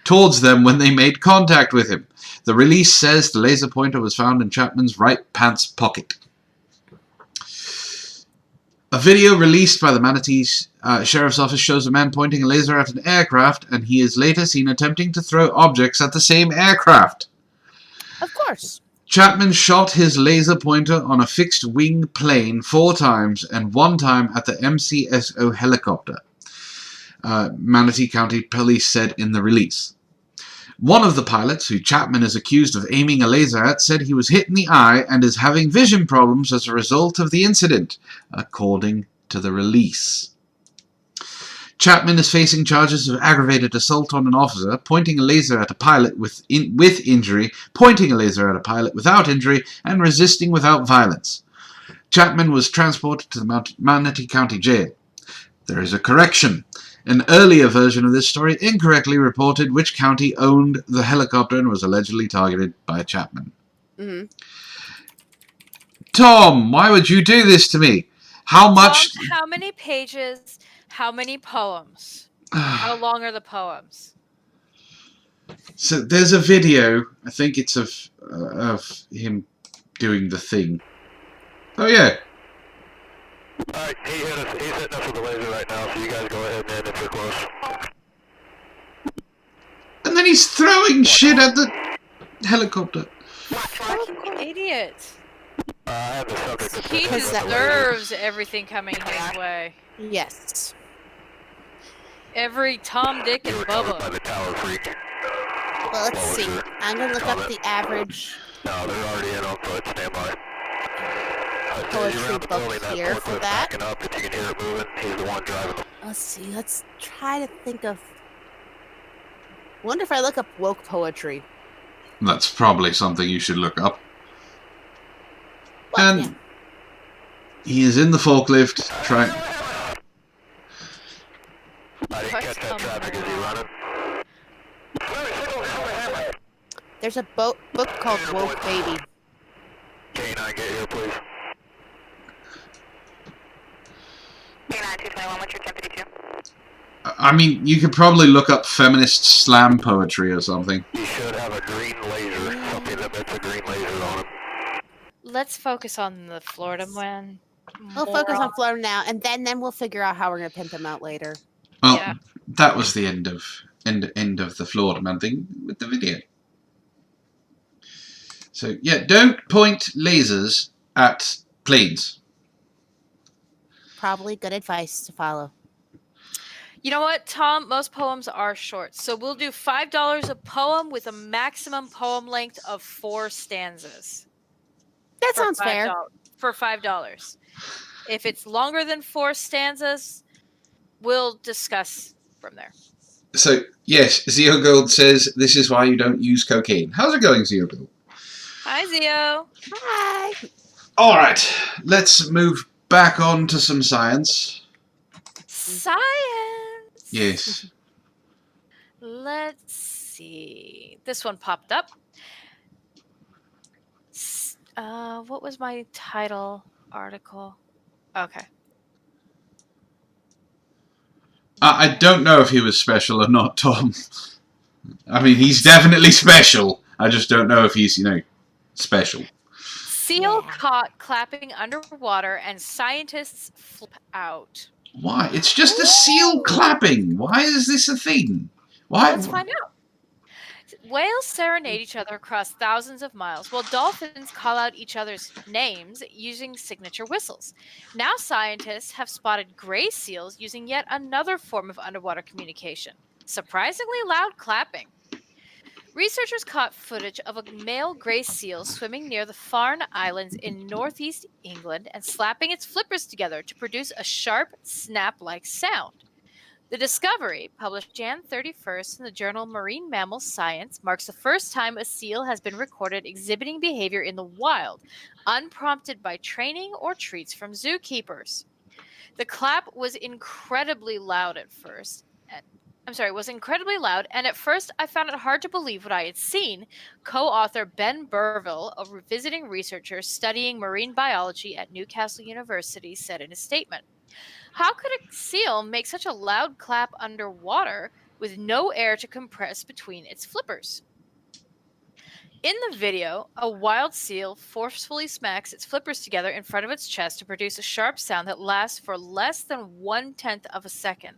towards them when they made contact with him. The release says the laser pointer was found in Chapman's right pants pocket. A video released by the Manatee's Sheriff's Office shows a man pointing a laser at an aircraft, and he is later seen attempting to throw objects at the same aircraft. Of course. Chapman shot his laser pointer on a fixed-wing plane 4 times and 1 time at the MCSO helicopter, Manatee County Police said in the release. One of the pilots, who Chapman is accused of aiming a laser at, said he was hit in the eye and is having vision problems as a result of the incident, according to the release. Chapman is facing charges of aggravated assault on an officer, pointing a laser at a pilot with injury, pointing a laser at a pilot without injury, and resisting without violence. Chapman was transported to the Manatee County Jail. There is a correction. An earlier version of this story incorrectly reported which county owned the helicopter and was allegedly targeted by Chapman. Mm-hmm. Tom, why would you do this to me? How much... Tom, how many pages? How many poems? How long are the poems? So there's a video, I think it's of him doing the thing. Oh yeah. Alright, he's hitting us with a laser right now, so you guys go ahead, man, if you're close. And then he's throwing shit at the helicopter. Fucking idiot. I have the subject. He deserves everything coming his way. Yes. Every Tom, Dick, and You were covered by Bubba. the tower freak. Well, let's see. I'm going to look up the average No, they're already in on foot, stand by. poetry book here for that. Backing up, if you can hear it moving, he's the one driving. Let's see. Let's try to think of... wonder if I look up woke poetry. That's probably something you should look up. Well, And yeah. he is in the forklift trying... I didn't catch that traffic, is he running? There's a book called Woke Baby. K9, get here, please. I mean, you could probably look up feminist slam poetry or something. He should have a green laser, something that emits a green laser on him. Let's focus on the Florida man. We'll focus on Florida now, and then we'll figure out how we're going to pimp him out later. Well, Yeah. that was the end of the Florida man thing with the video. So yeah, don't point lasers at planes. Probably good advice to follow. You know what, Tom? Most poems are short. So we'll do $5 a poem with a maximum poem length of 4 stanzas. That for sounds fair. For $5. If it's longer than 4 stanzas, we'll discuss from there. So yes, Zio Gold says this is why you don't use cocaine. How's it going, Zio Gold? Hi, Zio. Hi. All right, let's move back on to some science. Science. Yes. Let's see. This one popped up. What was my title article? Okay. I don't know if he was special or not, Tom. I mean, he's definitely special. I just don't know if he's, special. Seal caught clapping underwater and scientists flip out. Why? It's just a seal clapping. Why is this a thing? Why? Let's find out. Whales serenade each other across thousands of miles, while dolphins call out each other's names using signature whistles. Now scientists have spotted gray seals using yet another form of underwater communication. Surprisingly loud clapping. Researchers caught footage of a male gray seal swimming near the Farne Islands in northeast England and slapping its flippers together to produce a sharp, snap-like sound. The discovery, published Jan 31st in the journal Marine Mammal Science, marks the first time a seal has been recorded exhibiting behavior in the wild, unprompted by training or treats from zookeepers. The clap was incredibly loud, and at first I found it hard to believe what I had seen, co-author Ben Burville, a visiting researcher studying marine biology at Newcastle University, said in a statement. How could a seal make such a loud clap underwater with no air to compress between its flippers? In the video, a wild seal forcefully smacks its flippers together in front of its chest to produce a sharp sound that lasts for less than 1/10 of a second.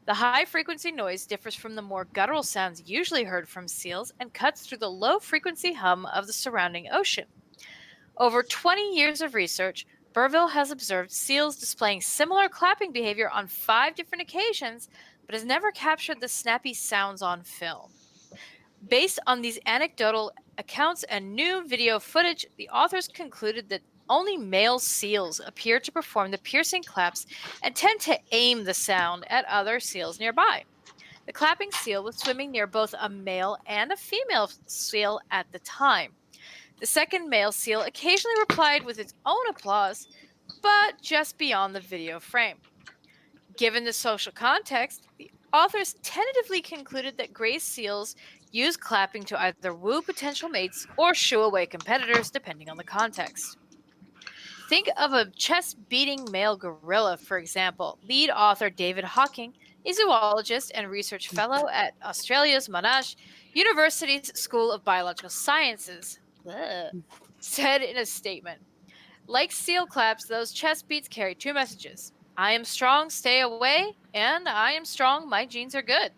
The high-frequency noise differs from the more guttural sounds usually heard from seals and cuts through the low-frequency hum of the surrounding ocean. Over 20 years of research, Burville has observed seals displaying similar clapping behavior on 5 different occasions, but has never captured the snappy sounds on film. Based on these anecdotal accounts and new video footage, the authors concluded that only male seals appear to perform the piercing claps and tend to aim the sound at other seals nearby. The clapping seal was swimming near both a male and a female seal at the time. The second male seal occasionally replied with its own applause, but just beyond the video frame. Given the social context, the authors tentatively concluded that gray seals use clapping to either woo potential mates or shoo away competitors, depending on the context. Think of a chest-beating male gorilla, for example. Lead author David Hawking, a zoologist and research fellow at Australia's Monash University's School of Biological Sciences, said in a statement, "Like seal claps, those chest beats carry 2 messages. I am strong, stay away, and I am strong, my genes are good.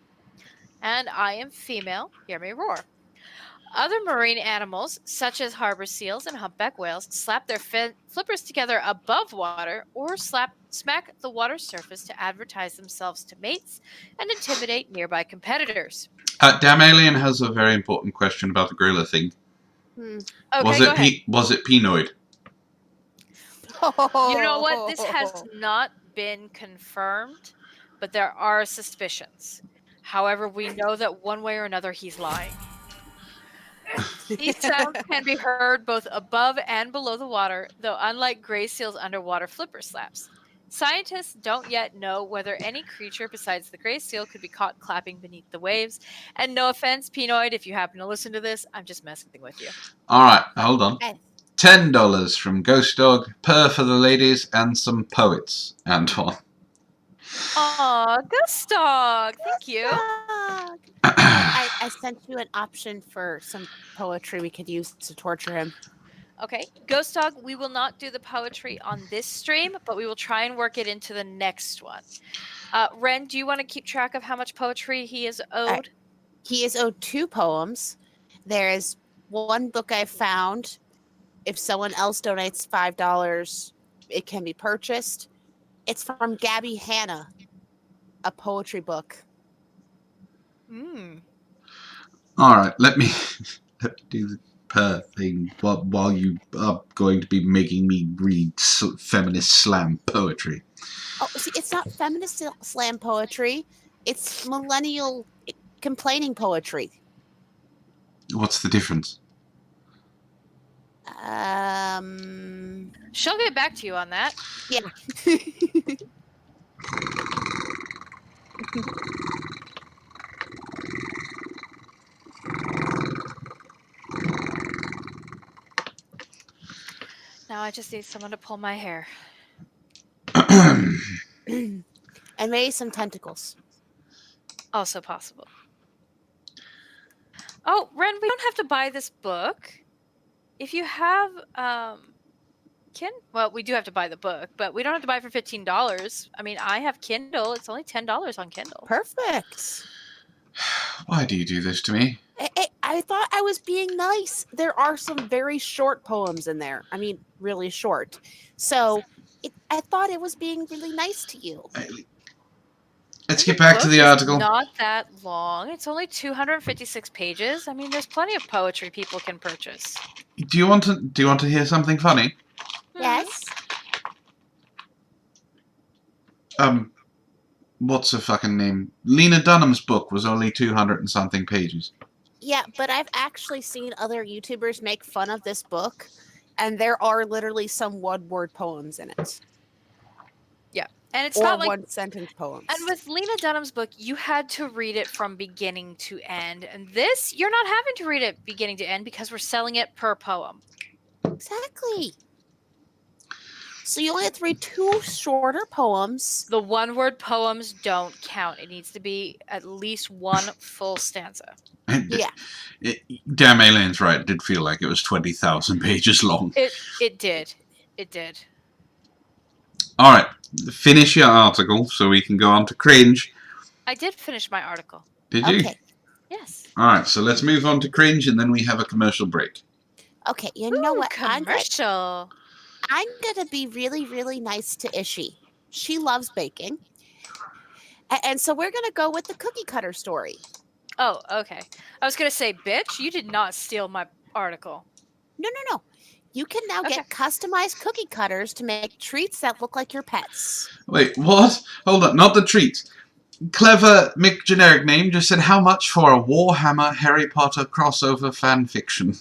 And I am female, hear me roar." Other marine animals, such as harbor seals and humpback whales, slap their flippers together above water or smack the water surface to advertise themselves to mates and intimidate nearby competitors. Damn Alien has a very important question about the gorilla thing. Okay, Was it penoid? You know what? This has not been confirmed, but there are suspicions. However, we know that one way or another he's lying. These sounds can be heard both above and below the water, though unlike gray seals' underwater flipper slaps. Scientists don't yet know whether any creature besides the gray seal could be caught clapping beneath the waves. And no offense, Penoid, if you happen to listen to this, I'm just messing with you. Alright, hold on. $10 from Ghost Dog, per for the ladies, and some poets. Antoine. Aw, Ghost Dog, thank you. I sent you an option for some poetry we could use to torture him. Okay, Ghost Dog, we will not do the poetry on this stream, but we will try and work it into the next one. Wren, do you want to keep track of how much poetry he is owed? He is owed 2 poems. There is one book I found. If someone else donates $5, it can be purchased. It's from Gabby Hanna, a poetry book. Alright, let me do the per thing while you are going to be making me read feminist slam poetry. Oh, see, it's not feminist slam poetry. It's millennial complaining poetry. What's the difference? She'll get back to you on that. Yeah. Now I just need someone to pull my hair. And maybe some tentacles. Also possible. Oh, Wren, we don't have to buy this book. If you have well, we do have to buy the book, but we don't have to buy it for $15. I mean, I have Kindle. It's only $10 on Kindle. Perfect. Why do you do this to me? I thought I was being nice. There are some very short poems in there. I mean, really short. So I thought it was being really nice to you. Let's get back to the article. Not that long. It's only 256 pages. I mean, there's plenty of poetry people can purchase. Do you want to hear something funny? Yes. What's her fucking name? Lena Dunham's book was only 200 and something pages. Yeah, but I've actually seen other YouTubers make fun of this book, and there are literally some one-word poems in it. Yeah, and it's or not like one-sentence poems. And with Lena Dunham's book, you had to read it from beginning to end, and this you're not having to read it beginning to end because we're selling it per poem. Exactly. So you only have to read 2 shorter poems. The one-word poems don't count. It needs to be at least 1 full stanza. Yeah. Damn, Alien's right. It did feel like it was 20,000 pages long. It did. It did. All right, finish your article so we can go on to cringe. I did finish my article. Did you? Okay. Yes. All right, so let's move on to cringe, and then we have a commercial break. Okay, you know what? Commercial. I'm going to be really, really nice to Ishii. She loves baking. And so we're going to go with the cookie cutter story. Oh, okay. I was going to say, bitch, you did not steal my article. No. You can now get customized cookie cutters to make treats that look like your pets. Wait, what? Hold on, not the treats. Clever Mick generic name just said how much for a Warhammer Harry Potter crossover fan fiction.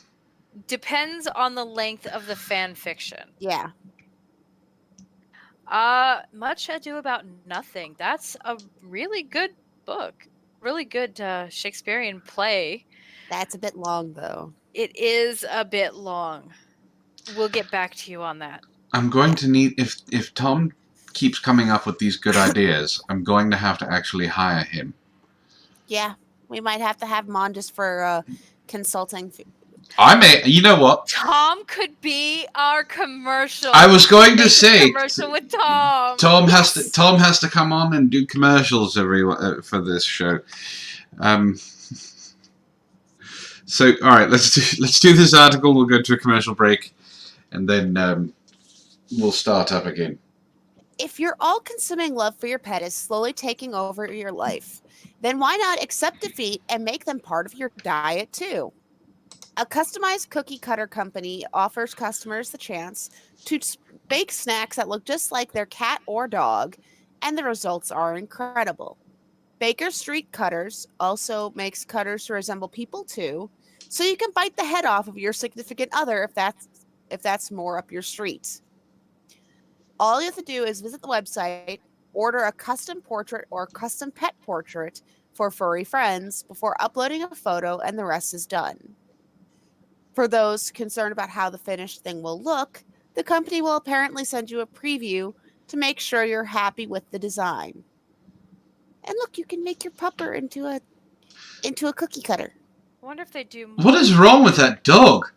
Depends on the length of the fan fiction. Yeah. Much Ado About Nothing. That's a really good book. Really good Shakespearean play. That's a bit long, though. It is a bit long. We'll get back to you on that. I'm going to need, if Tom keeps coming up with these good ideas, I'm going to have to actually hire him. Yeah, we might have to have him on just for consulting. I may, you know what? Tom could be our commercial. I was going to Make a say, commercial with Tom. Tom has to come on and do commercials for this show. So, all right, let's do this article. We'll go to a commercial break, and then we'll start up again. If your all-consuming love for your pet is slowly taking over your life, then why not accept defeat and make them part of your diet too? A customized cookie cutter company offers customers the chance to bake snacks that look just like their cat or dog, and the results are incredible. Baker Street Cutters also makes cutters to resemble people too, so you can bite the head off of your significant other if that's more up your street. All you have to do is visit the website, order a custom portrait or custom pet portrait for furry friends before uploading a photo, and the rest is done. For those concerned about how the finished thing will look, the company will apparently send you a preview to make sure you're happy with the design. And look, you can make your pupper into a cookie cutter. I wonder if they do more. What is wrong with that dog?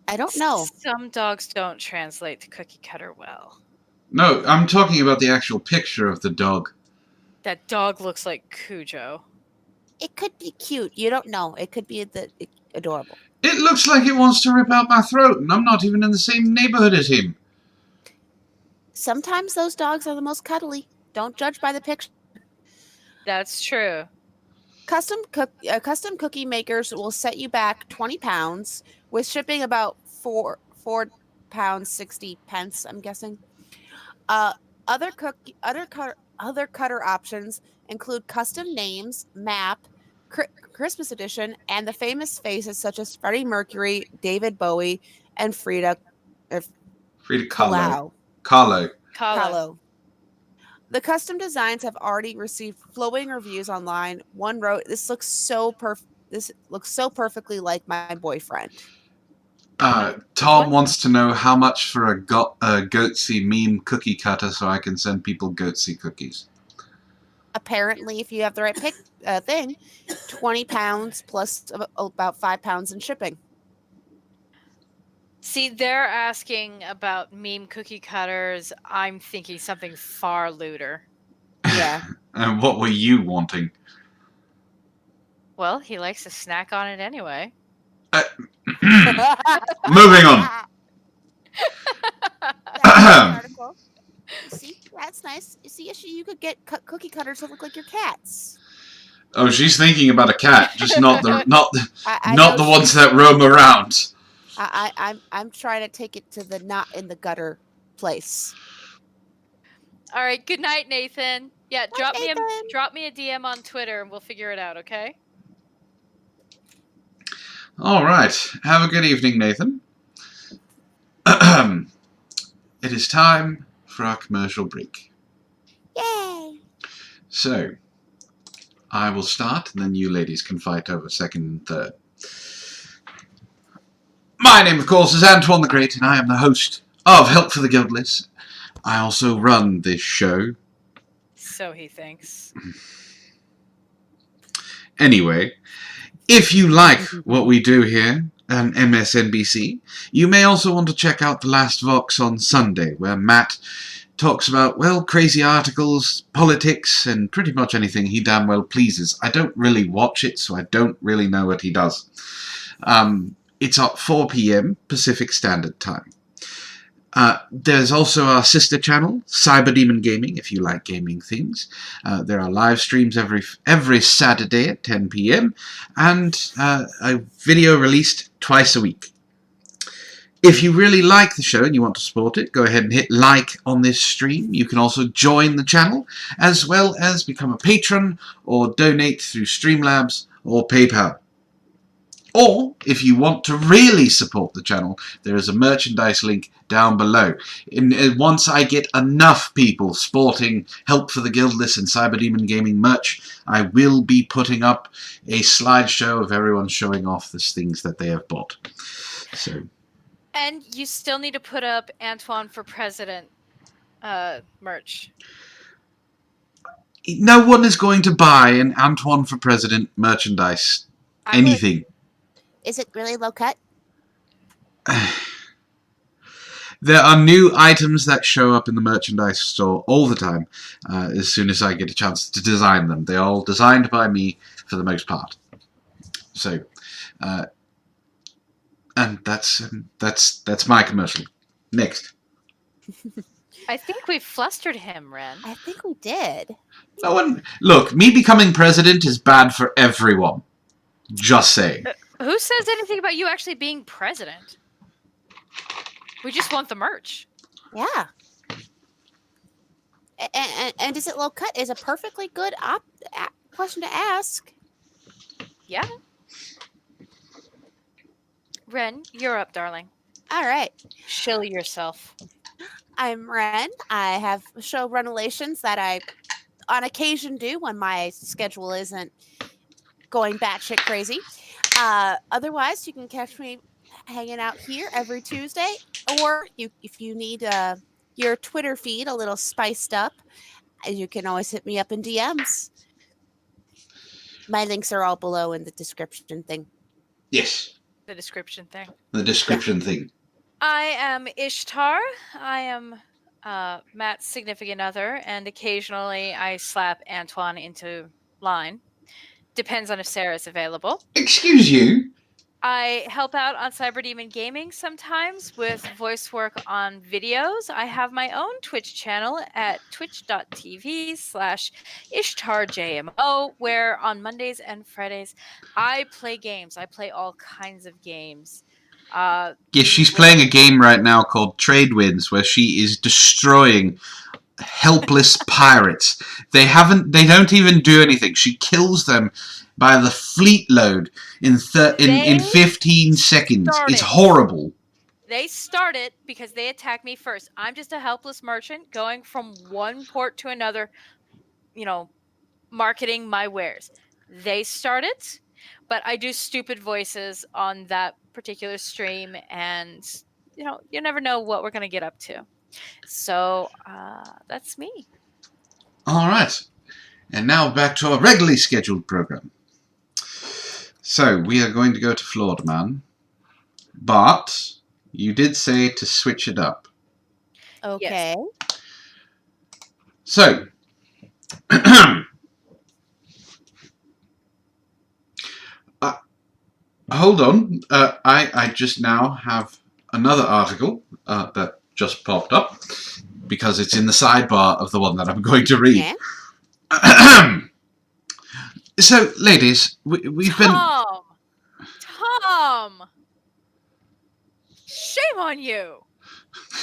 I don't know. Some dogs don't translate to cookie cutter well. No, I'm talking about the actual picture of the dog. That dog looks like Cujo. It could be cute. You don't know. It could be adorable. It looks like it wants to rip out my throat, and I'm not even in the same neighborhood as him. Sometimes those dogs are the most cuddly. Don't judge by the picture. That's true. Custom cookie makers will set you back £20 with shipping about £4.60, I'm guessing. Other cutter options include custom names, map, Christmas edition, and the famous faces such as Freddie Mercury, David Bowie, and Frida Kahlo. Kahlo. The custom designs have already received glowing reviews online. One wrote, "This looks so perfectly like my boyfriend." Tom wants to know how much for a goatsy meme cookie cutter so I can send people goatsy cookies. Apparently, if you have the right thing, £20 plus about £5 in shipping. See, they're asking about meme cookie cutters. I'm thinking something far lewder. Yeah. And what were you wanting? Well, he likes to snack on it anyway. Moving on. Article. See, that's nice. You see, you could get cookie cutters that look like your cats. Oh, she's thinking about a cat, just not the ones that roam around. I'm trying to take it to the not in the gutter place. All right. Good night, Nathan. Yeah, Bye, drop me a DM on Twitter and we'll figure it out. Okay. All right. Have a good evening, Nathan. It is time for our commercial break. Yay! So, I will start, and then you ladies can fight over second and third. My name, of course, is Antoine the Great, and I am the host of Help for the Guildless. I also run this show. So he thinks. Anyway, if you like what we do here on MSNBC, you may also want to check out The Last Vox on Sunday, where Matt talks about, well, crazy articles, politics, and pretty much anything he damn well pleases. I don't really watch it, so I don't really know what he does. It's at 4 p.m. Pacific Standard Time. There's also our sister channel, Cyber Demon Gaming, if you like gaming things. There are live streams every Saturday at 10 p.m. and a video released twice a week. If you really like the show and you want to support it, go ahead and hit like on this stream. You can also join the channel, as well as become a patron or donate through Streamlabs or PayPal. Or, if you want to really support the channel, there is a merchandise link down below. Once I get enough people sporting Help for the Guildless and Cyber Demon Gaming merch, I will be putting up a slideshow of everyone showing off the things that they have bought. So... And you still need to put up Antoine for President merch. No one is going to buy an Antoine for President merchandise. Anything. Is it really low cut? There are new items that show up in the merchandise store all the time, as soon as I get a chance to design them. They're all designed by me for the most part. So, and that's my commercial. Next. I think we flustered him, Wren. I think we did. No one. Look, me becoming president is bad for everyone. Just saying. Who says anything about you actually being president? We just want the merch. Yeah. And is it low cut? Is a perfectly good question to ask. Yeah. Wren, you're up, darling. All right. Shill yourself. I'm Wren. I have show relations that I, on occasion, do when my schedule isn't going batshit crazy. Otherwise, you can catch me hanging out here every Tuesday, or if you need your Twitter feed a little spiced up, you can always hit me up in DMs. My links are all below in the description thing. Yes. The description thing. The description thing. I am Ishtar. I am Matt's significant other, and occasionally I slap Antoine into line. Depends on if Sarah's available. Excuse you? I help out on Cyber Demon Gaming sometimes with voice work on videos. I have my own Twitch channel at twitch.tv/IshtarJMO, where on Mondays and Fridays I play games. I play all kinds of games. Yes, she's playing a game right now called Trade Winds, where she is destroying helpless pirates. They don't even do anything. She kills them by the fleet load in 15 seconds. It's horrible. They started because they attacked me first. I'm just a helpless merchant going from one port to another, marketing my wares. They started, but I do stupid voices on that particular stream, and you never know what we're going to get up to. So that's me. All right. And now back to our regularly scheduled program. So we are going to go to Florida Man, but you did say to switch it up. Okay. Yes. So, hold on. I just now have another article that just popped up because it's in the sidebar of the one that I'm going to read. Yeah. So, ladies, we've been... Tom! Shame on you!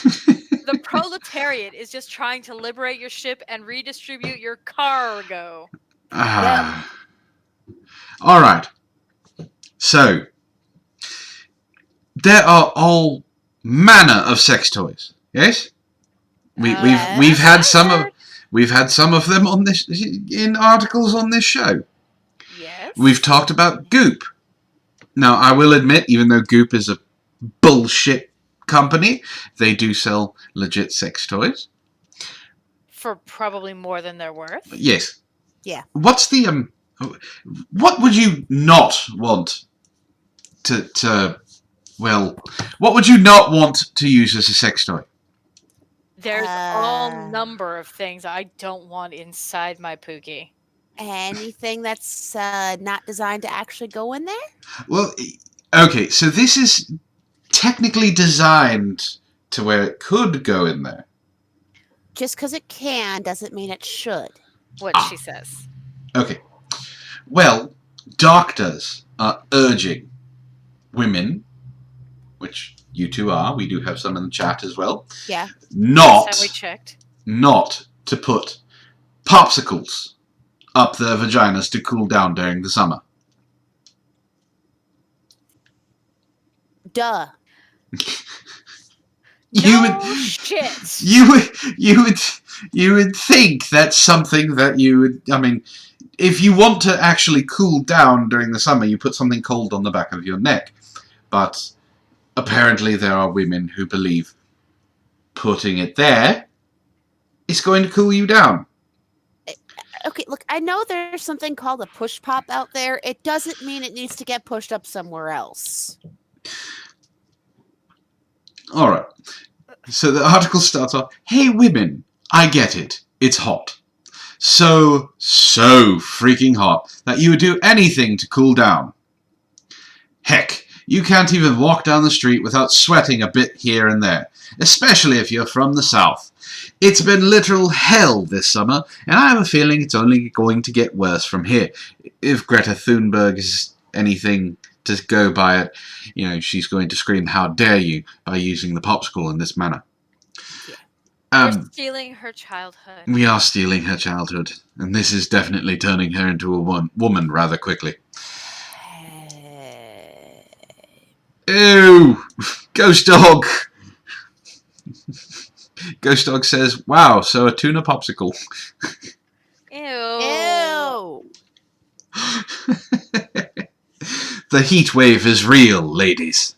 The proletariat is just trying to liberate your ship and redistribute your cargo. All right. So, there are all manner of sex toys. Yes, we've had some of them on this in articles on this show. Yes. We've talked about Goop. Now, I will admit, even though Goop is a bullshit company. They do sell legit sex toys. For probably more than they're worth. Yes. Yeah. What's the what would you not want to well, what would you not want to use as a sex toy? There's all number of things I don't want inside my Pookie. Anything that's not designed to actually go in there? Well, okay, so this is technically designed to where it could go in there. Just because it can doesn't mean it should. What she says. Okay. Well, doctors are urging women, which you two are, we do have some in the chat as well, Yeah. Last time we checked. not to put popsicles up their vaginas to cool down during the summer. Duh. Shit. You would think that's something that you would. I mean, if you want to actually cool down during the summer, you put something cold on the back of your neck. But apparently, there are women who believe putting it there is going to cool you down. Okay, look, I know there's something called a push pop out there. It doesn't mean it needs to get pushed up somewhere else. All right. So the article starts off, "Hey women, I get it. It's hot. So freaking hot that you would do anything to cool down. Heck, you can't even walk down the street without sweating a bit here and there, especially if you're from the south. It's been literal hell this summer, and I have a feeling it's only going to get worse from here. If Greta Thunberg is anything to go by it, you know, she's going to scream, 'How dare you!' by using the popsicle in this manner." We're stealing her childhood. We are stealing her childhood, and this is definitely turning her into a woman rather quickly. Ew! Ghost Dog! Ghost Dog says, "Wow, so a tuna popsicle." Ew. The heat wave is real, ladies.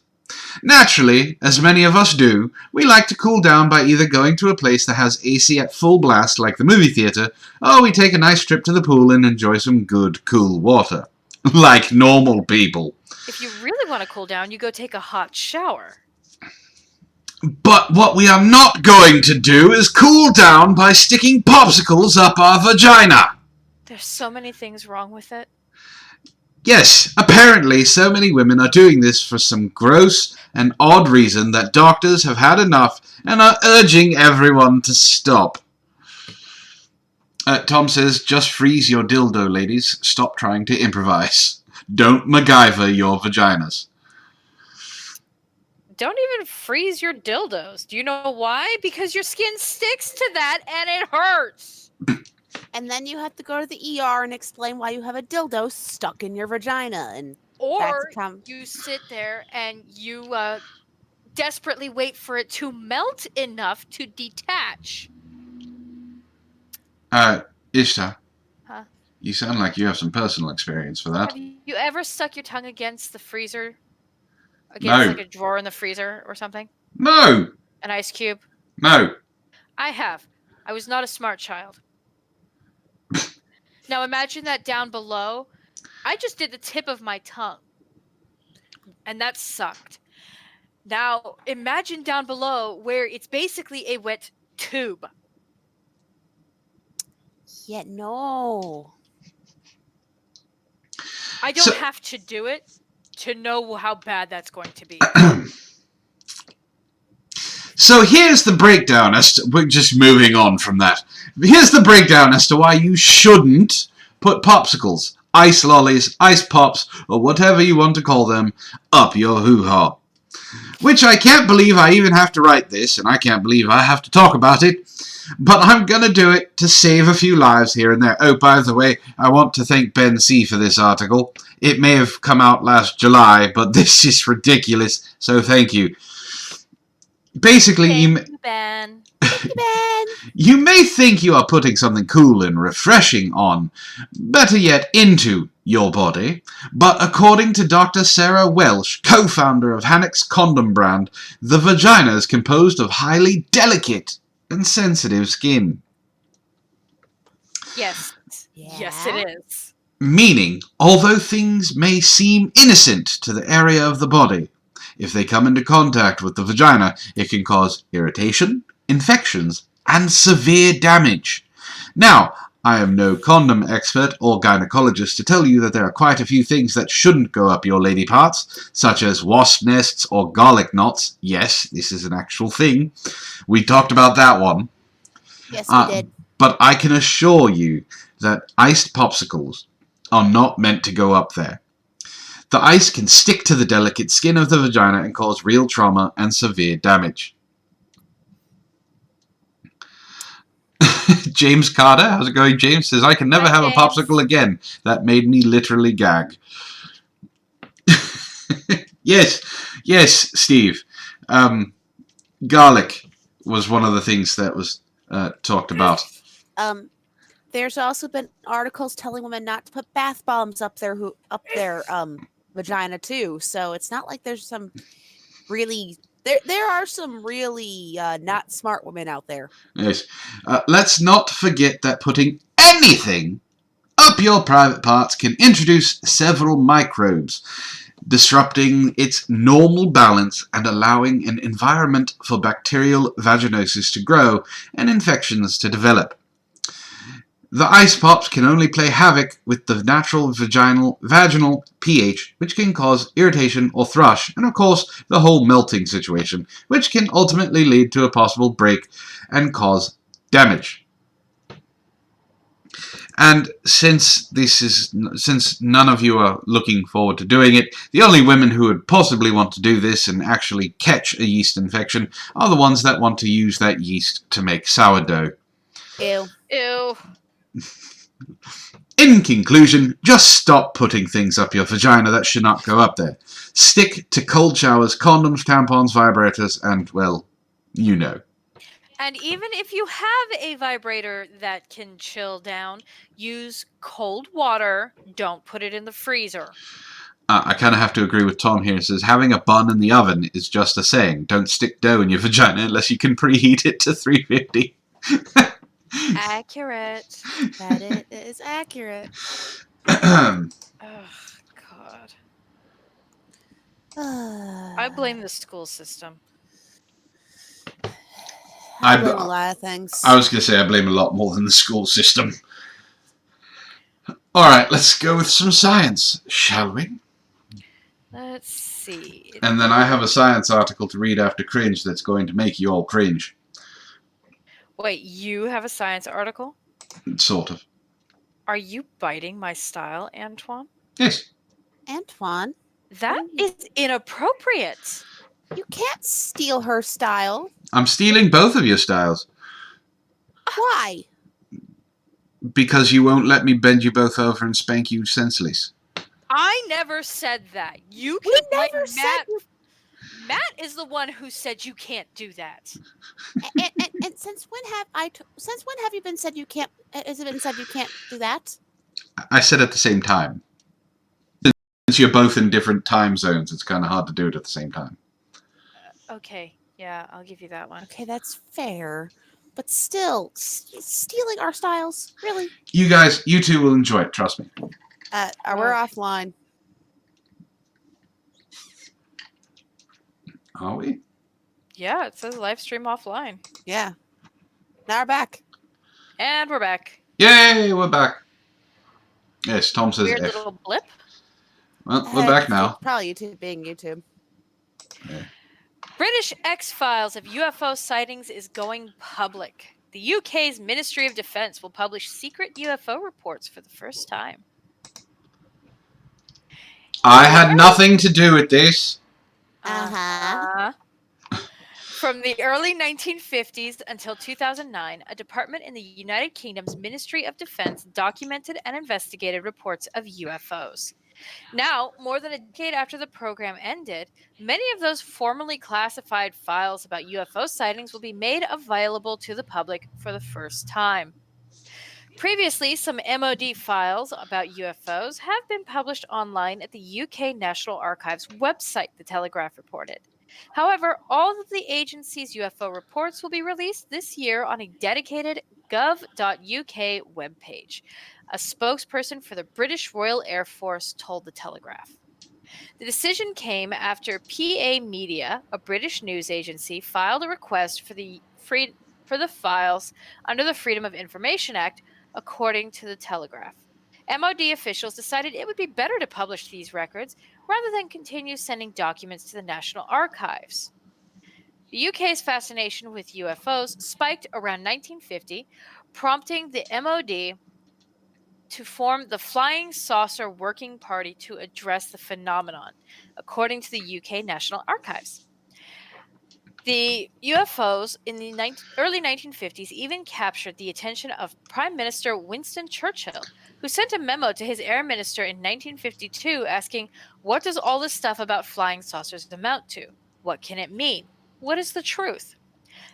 Naturally, as many of us do, we like to cool down by either going to a place that has AC at full blast like the movie theater, or we take a nice trip to the pool and enjoy some good, cool water. Like normal people. If you really want to cool down, you go take a hot shower. But what we are not going to do is cool down by sticking popsicles up our vagina. There's so many things wrong with it. Yes, apparently so many women are doing this for some gross and odd reason that doctors have had enough and are urging everyone to stop. Tom says, "Just freeze your dildo, ladies. Stop trying to improvise. Don't MacGyver your vaginas." Don't even freeze your dildos. Do you know why? Because your skin sticks to that and it hurts. And then you have to go to the ER and explain why you have a dildo stuck in your vagina. And or you sit there and you desperately wait for it to melt enough to detach. Ishtar. Huh? You sound like you have some personal experience for that. Have you ever stuck your tongue against the freezer? Against like a drawer in the freezer or something? No! An ice cube? No. I have. I was not a smart child. Now imagine that down below. I just did the tip of my tongue. And that sucked. Now imagine down below where it's basically a wet tube. Yeah, no. I don't have to do it to know how bad that's going to be. So here's the breakdown as to, we're just moving on from that. Here's the breakdown as to why you shouldn't put popsicles, ice lollies, ice pops, or whatever you want to call them, up your hoo-ha. Which I can't believe I even have to write this, and I can't believe I have to talk about it, but I'm gonna do it to save a few lives here and there. Oh, by the way, I want to thank Ben C. for this article. It may have come out last July, but this is ridiculous, so thank you. Basically, Ben. You may think you are putting something cool and refreshing on, better yet, into your body, but according to Dr. Sarah Welsh, co-founder of Hannix condom brand, the vagina is composed of highly delicate and sensitive skin. Yes. Yes, it is. Meaning, although things may seem innocent to the area of the body, if they come into contact with the vagina, it can cause irritation, infections, and severe damage. Now, I am no condom expert or gynecologist to tell you that there are quite a few things that shouldn't go up your lady parts, such as wasp nests or garlic knots. Yes, this is an actual thing. We talked about that one. Yes, we did. But I can assure you that iced popsicles are not meant to go up there. The ice can stick to the delicate skin of the vagina and cause real trauma and severe damage. James Carter, how's it going, James? Says, I can never have a popsicle again. That made me literally gag. Yes, Steve. Garlic was one of the things that was talked about. There's also been articles telling women not to put bath bombs up their vagina too. So it's not like there's some really there are some really not smart women out there. Yes. Let's not forget that putting anything up your private parts can introduce several microbes, disrupting its normal balance and allowing an environment for bacterial vaginosis to grow and infections to develop. The ice pops can only play havoc with the natural vaginal pH, which can cause irritation or thrush, and of course the whole melting situation, which can ultimately lead to a possible break and cause damage. And since none of you are looking forward to doing it, the only women who would possibly want to do this and actually catch a yeast infection are the ones that want to use that yeast to make sourdough. Ew. In conclusion, just stop putting things up your vagina that should not go up there. Stick to cold showers, condoms, tampons, vibrators, and, well, you know. And even if you have a vibrator that can chill down, use cold water. Don't put it in the freezer. I kind of have to agree with Tom here. It says, having a bun in the oven is just a saying. Don't stick dough in your vagina unless you can preheat it to 350. Accurate. That it is accurate. Oh, God. I blame the school system. I blame a lot of things. I was going to say I blame a lot more than the school system. Alright, let's go with some science, shall we? Let's see. And then I have a science article to read after cringe that's going to make you all cringe. Wait, you have a science article? Sort of. Are you biting my style, Antoine? Yes. Antoine? That is inappropriate. You can't steal her style. I'm stealing both of your styles. Why? Because you won't let me bend you both over and spank you senseless. I never said that. You can never said Matt is the one who said you can't do that. And since when have you been said you can't? Has it been said you can't do that? I said at the same time. Since you're both in different time zones, it's kind of hard to do it at the same time. Okay, yeah, I'll give you that one. Okay, that's fair. But still, stealing our styles, really? You two will enjoy it, trust me. We're offline. Are we? Yeah, it says live stream offline. Yeah. Now we're back. And we're back. Yay, we're back. Yes, Tom says Weird F. little blip. Well, we're back now. Probably YouTube being YouTube. Yeah. British X-Files of UFO sightings is going public. The UK's Ministry of Defence will publish secret UFO reports for the first time. I had nothing to do with this. From the early 1950s until 2009, a department in the United Kingdom's Ministry of Defense documented and investigated reports of UFOs. Now, more than a decade after the program ended, many of those formerly classified files about UFO sightings will be made available to the public for the first time. Previously, some MOD files about UFOs have been published online at the UK National Archives website, the Telegraph reported. However, all of the agency's UFO reports will be released this year on a dedicated gov.uk webpage, a spokesperson for the British Royal Air Force told the Telegraph. The decision came after PA Media, a British news agency, filed a request for the files under the Freedom of Information Act, according to the Telegraph. MOD officials decided it would be better to publish these records rather than continue sending documents to the National Archives. The UK's fascination with UFOs spiked around 1950, prompting the MOD to form the Flying Saucer Working Party to address the phenomenon, according to the UK National Archives. The UFOs in the early 1950s even captured the attention of Prime Minister Winston Churchill, who sent a memo to his Air Minister in 1952 asking, "What does all this stuff about flying saucers amount to? What can it mean? What is the truth?"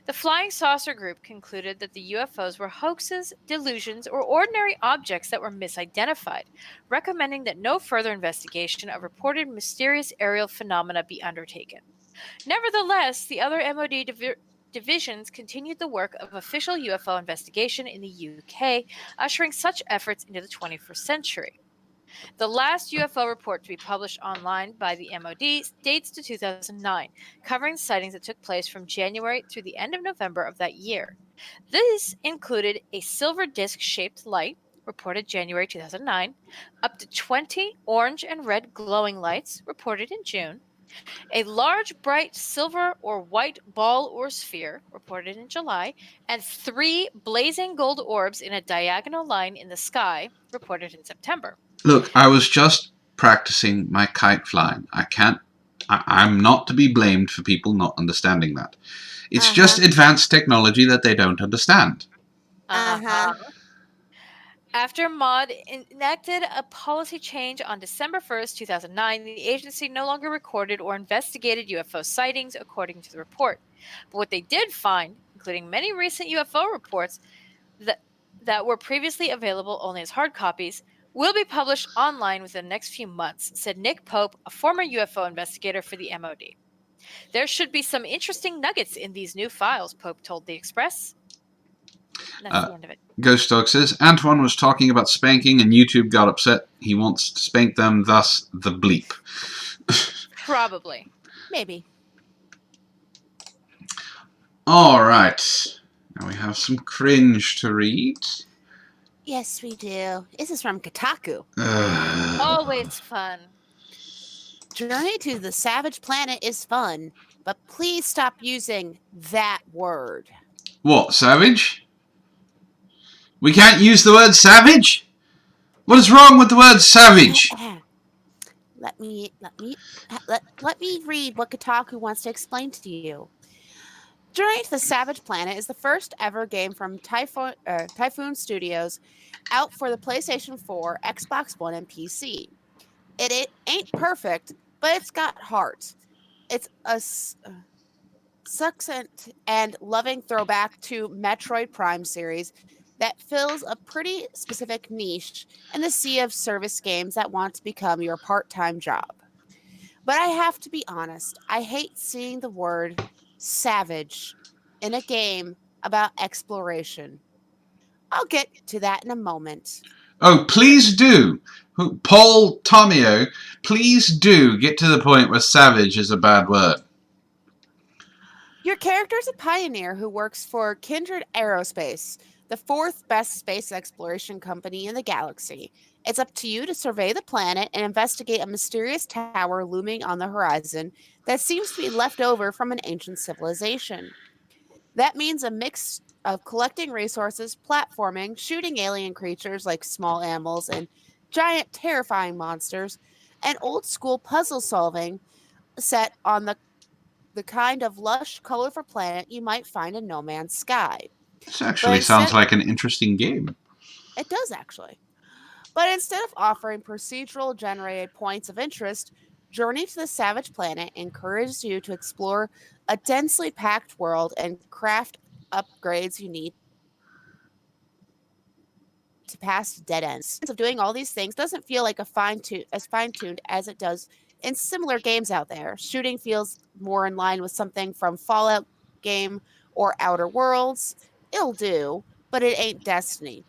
The Flying Saucer Group concluded that the UFOs were hoaxes, delusions, or ordinary objects that were misidentified, recommending that no further investigation of reported mysterious aerial phenomena be undertaken. Nevertheless, the other MOD divisions continued the work of official UFO investigation in the UK, ushering such efforts into the 21st century. The last UFO report to be published online by the MOD dates to 2009, covering sightings that took place from January through the end of November of that year. This included a silver disc-shaped light, reported January 2009, up to 20 orange and red glowing lights, reported in June, a large bright silver or white ball or sphere, reported in July, and 3 blazing gold orbs in a diagonal line in the sky, reported in September. Look, I was just practicing my kite flying. I'm not to be blamed for people not understanding that. It's just advanced technology that they don't understand. After MOD enacted a policy change on December 1st, 2009, the agency no longer recorded or investigated UFO sightings, according to the report. But what they did find, including many recent UFO reports that were previously available only as hard copies, will be published online within the next few months, said Nick Pope, a former UFO investigator for the MOD. There should be some interesting nuggets in these new files, Pope told The Express. That's the end of it. Ghost Dog says, Antoine was talking about spanking and YouTube got upset. He wants to spank them, thus the bleep. Probably. Maybe. Alright. Now we have some cringe to read. Yes, we do. This is from Kotaku. Always fun. Journey to the Savage Planet is fun, but please stop using that word. What, savage? We can't use the word savage? What is wrong with the word savage? Let me read what Kotaku wants to explain to you. Journey to the Savage Planet is the first ever game from Typhoon Studios out for the PlayStation 4, Xbox One, and PC. It ain't perfect, but it's got heart. It's a succinct and loving throwback to Metroid Prime series that fills a pretty specific niche in the sea of service games that want to become your part-time job. But I have to be honest, I hate seeing the word savage in a game about exploration. I'll get to that in a moment. Oh, please do. Paul Tomeo, please do get to the point where savage is a bad word. Your character is a pioneer who works for Kindred Aerospace, the 4th best space exploration company in the galaxy. It's up to you to survey the planet and investigate a mysterious tower looming on the horizon that seems to be left over from an ancient civilization. That means a mix of collecting resources, platforming, shooting alien creatures like small animals and giant terrifying monsters, and old-school puzzle solving set on the kind of lush, colorful planet you might find in No Man's Sky. This actually sounds like an interesting game. It does, actually. But instead of offering procedural generated points of interest, Journey to the Savage Planet encourages you to explore a densely packed world and craft upgrades you need to past dead ends. Of doing all these things doesn't feel like as fine-tuned as it does in similar games out there. Shooting feels more in line with something from Fallout game or Outer Worlds. It'll do, but it ain't Destiny.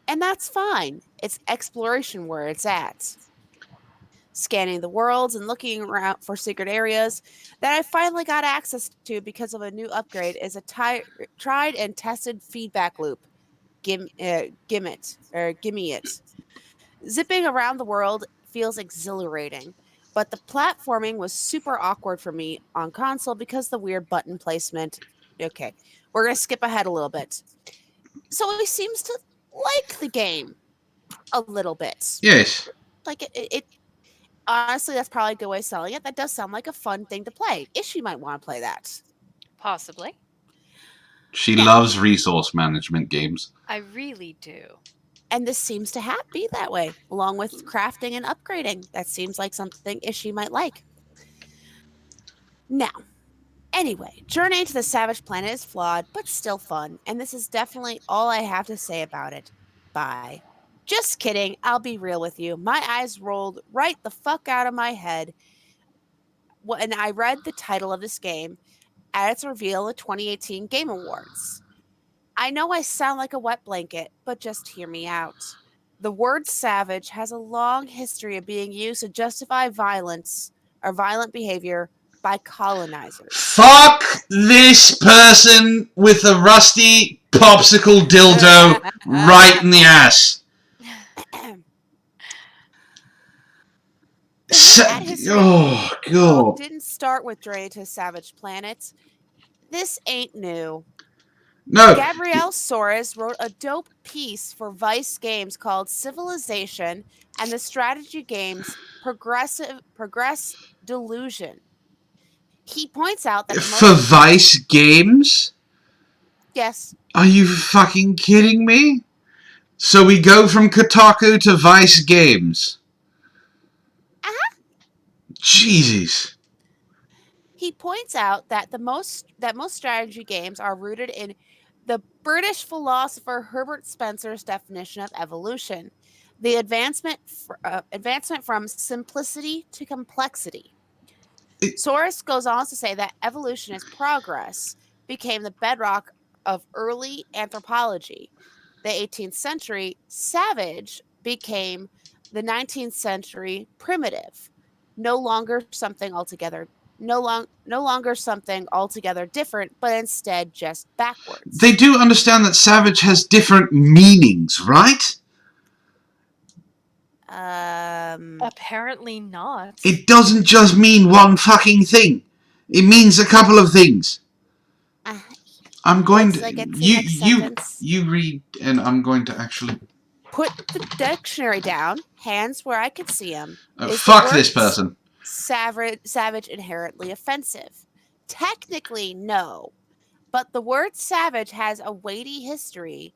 And that's fine. It's exploration where it's at. Scanning the worlds and looking around for secret areas that I finally got access to because of a new upgrade is a tried and tested feedback loop. Gimme it. Zipping around the world feels exhilarating, but the platforming was super awkward for me on console because the weird button placement. Okay, we're going to skip ahead a little bit. So he seems to like the game a little bit. Yes. Like it honestly, that's probably a good way of selling it. That does sound like a fun thing to play. Ishii might want to play that. Possibly. She loves resource management games. I really do. And this seems to be that way, along with crafting and upgrading. That seems like something Ishii might like. Now, anyway, Journey to the Savage Planet is flawed, but still fun. And this is definitely all I have to say about it. Bye. Just kidding. I'll be real with you. My eyes rolled right the fuck out of my head when I read the title of this game at its reveal at 2018 Game Awards. I know I sound like a wet blanket, but just hear me out. The word savage has a long history of being used to justify violence or violent behavior by colonizers. Fuck this person with a rusty popsicle dildo right in the ass. Oh, God. Didn't start with Journey to Savage Planet. This ain't new. No. Gabrielle Soares wrote a dope piece for Vice Games called Civilization and the strategy games Progress Delusion. He points out that for Vice Games? Yes. Are you fucking kidding me? So we go from Kotaku to Vice Games. Jesus. He points out that most strategy games are rooted in the British philosopher Herbert Spencer's definition of evolution, the advancement from simplicity to complexity. Soares goes on to say that evolution as progress became the bedrock of early anthropology. The 18th century savage became the 19th century primitive. No longer something altogether different, but instead just backwards. They do understand that savage has different meanings, right? Apparently not. It doesn't just mean one fucking thing. It means a couple of things. I'm going to like you read, and I'm going to actually put the dictionary down. Hands where I could see them. Fuck this person. Savage inherently offensive? Technically, no. But the word savage has a weighty history.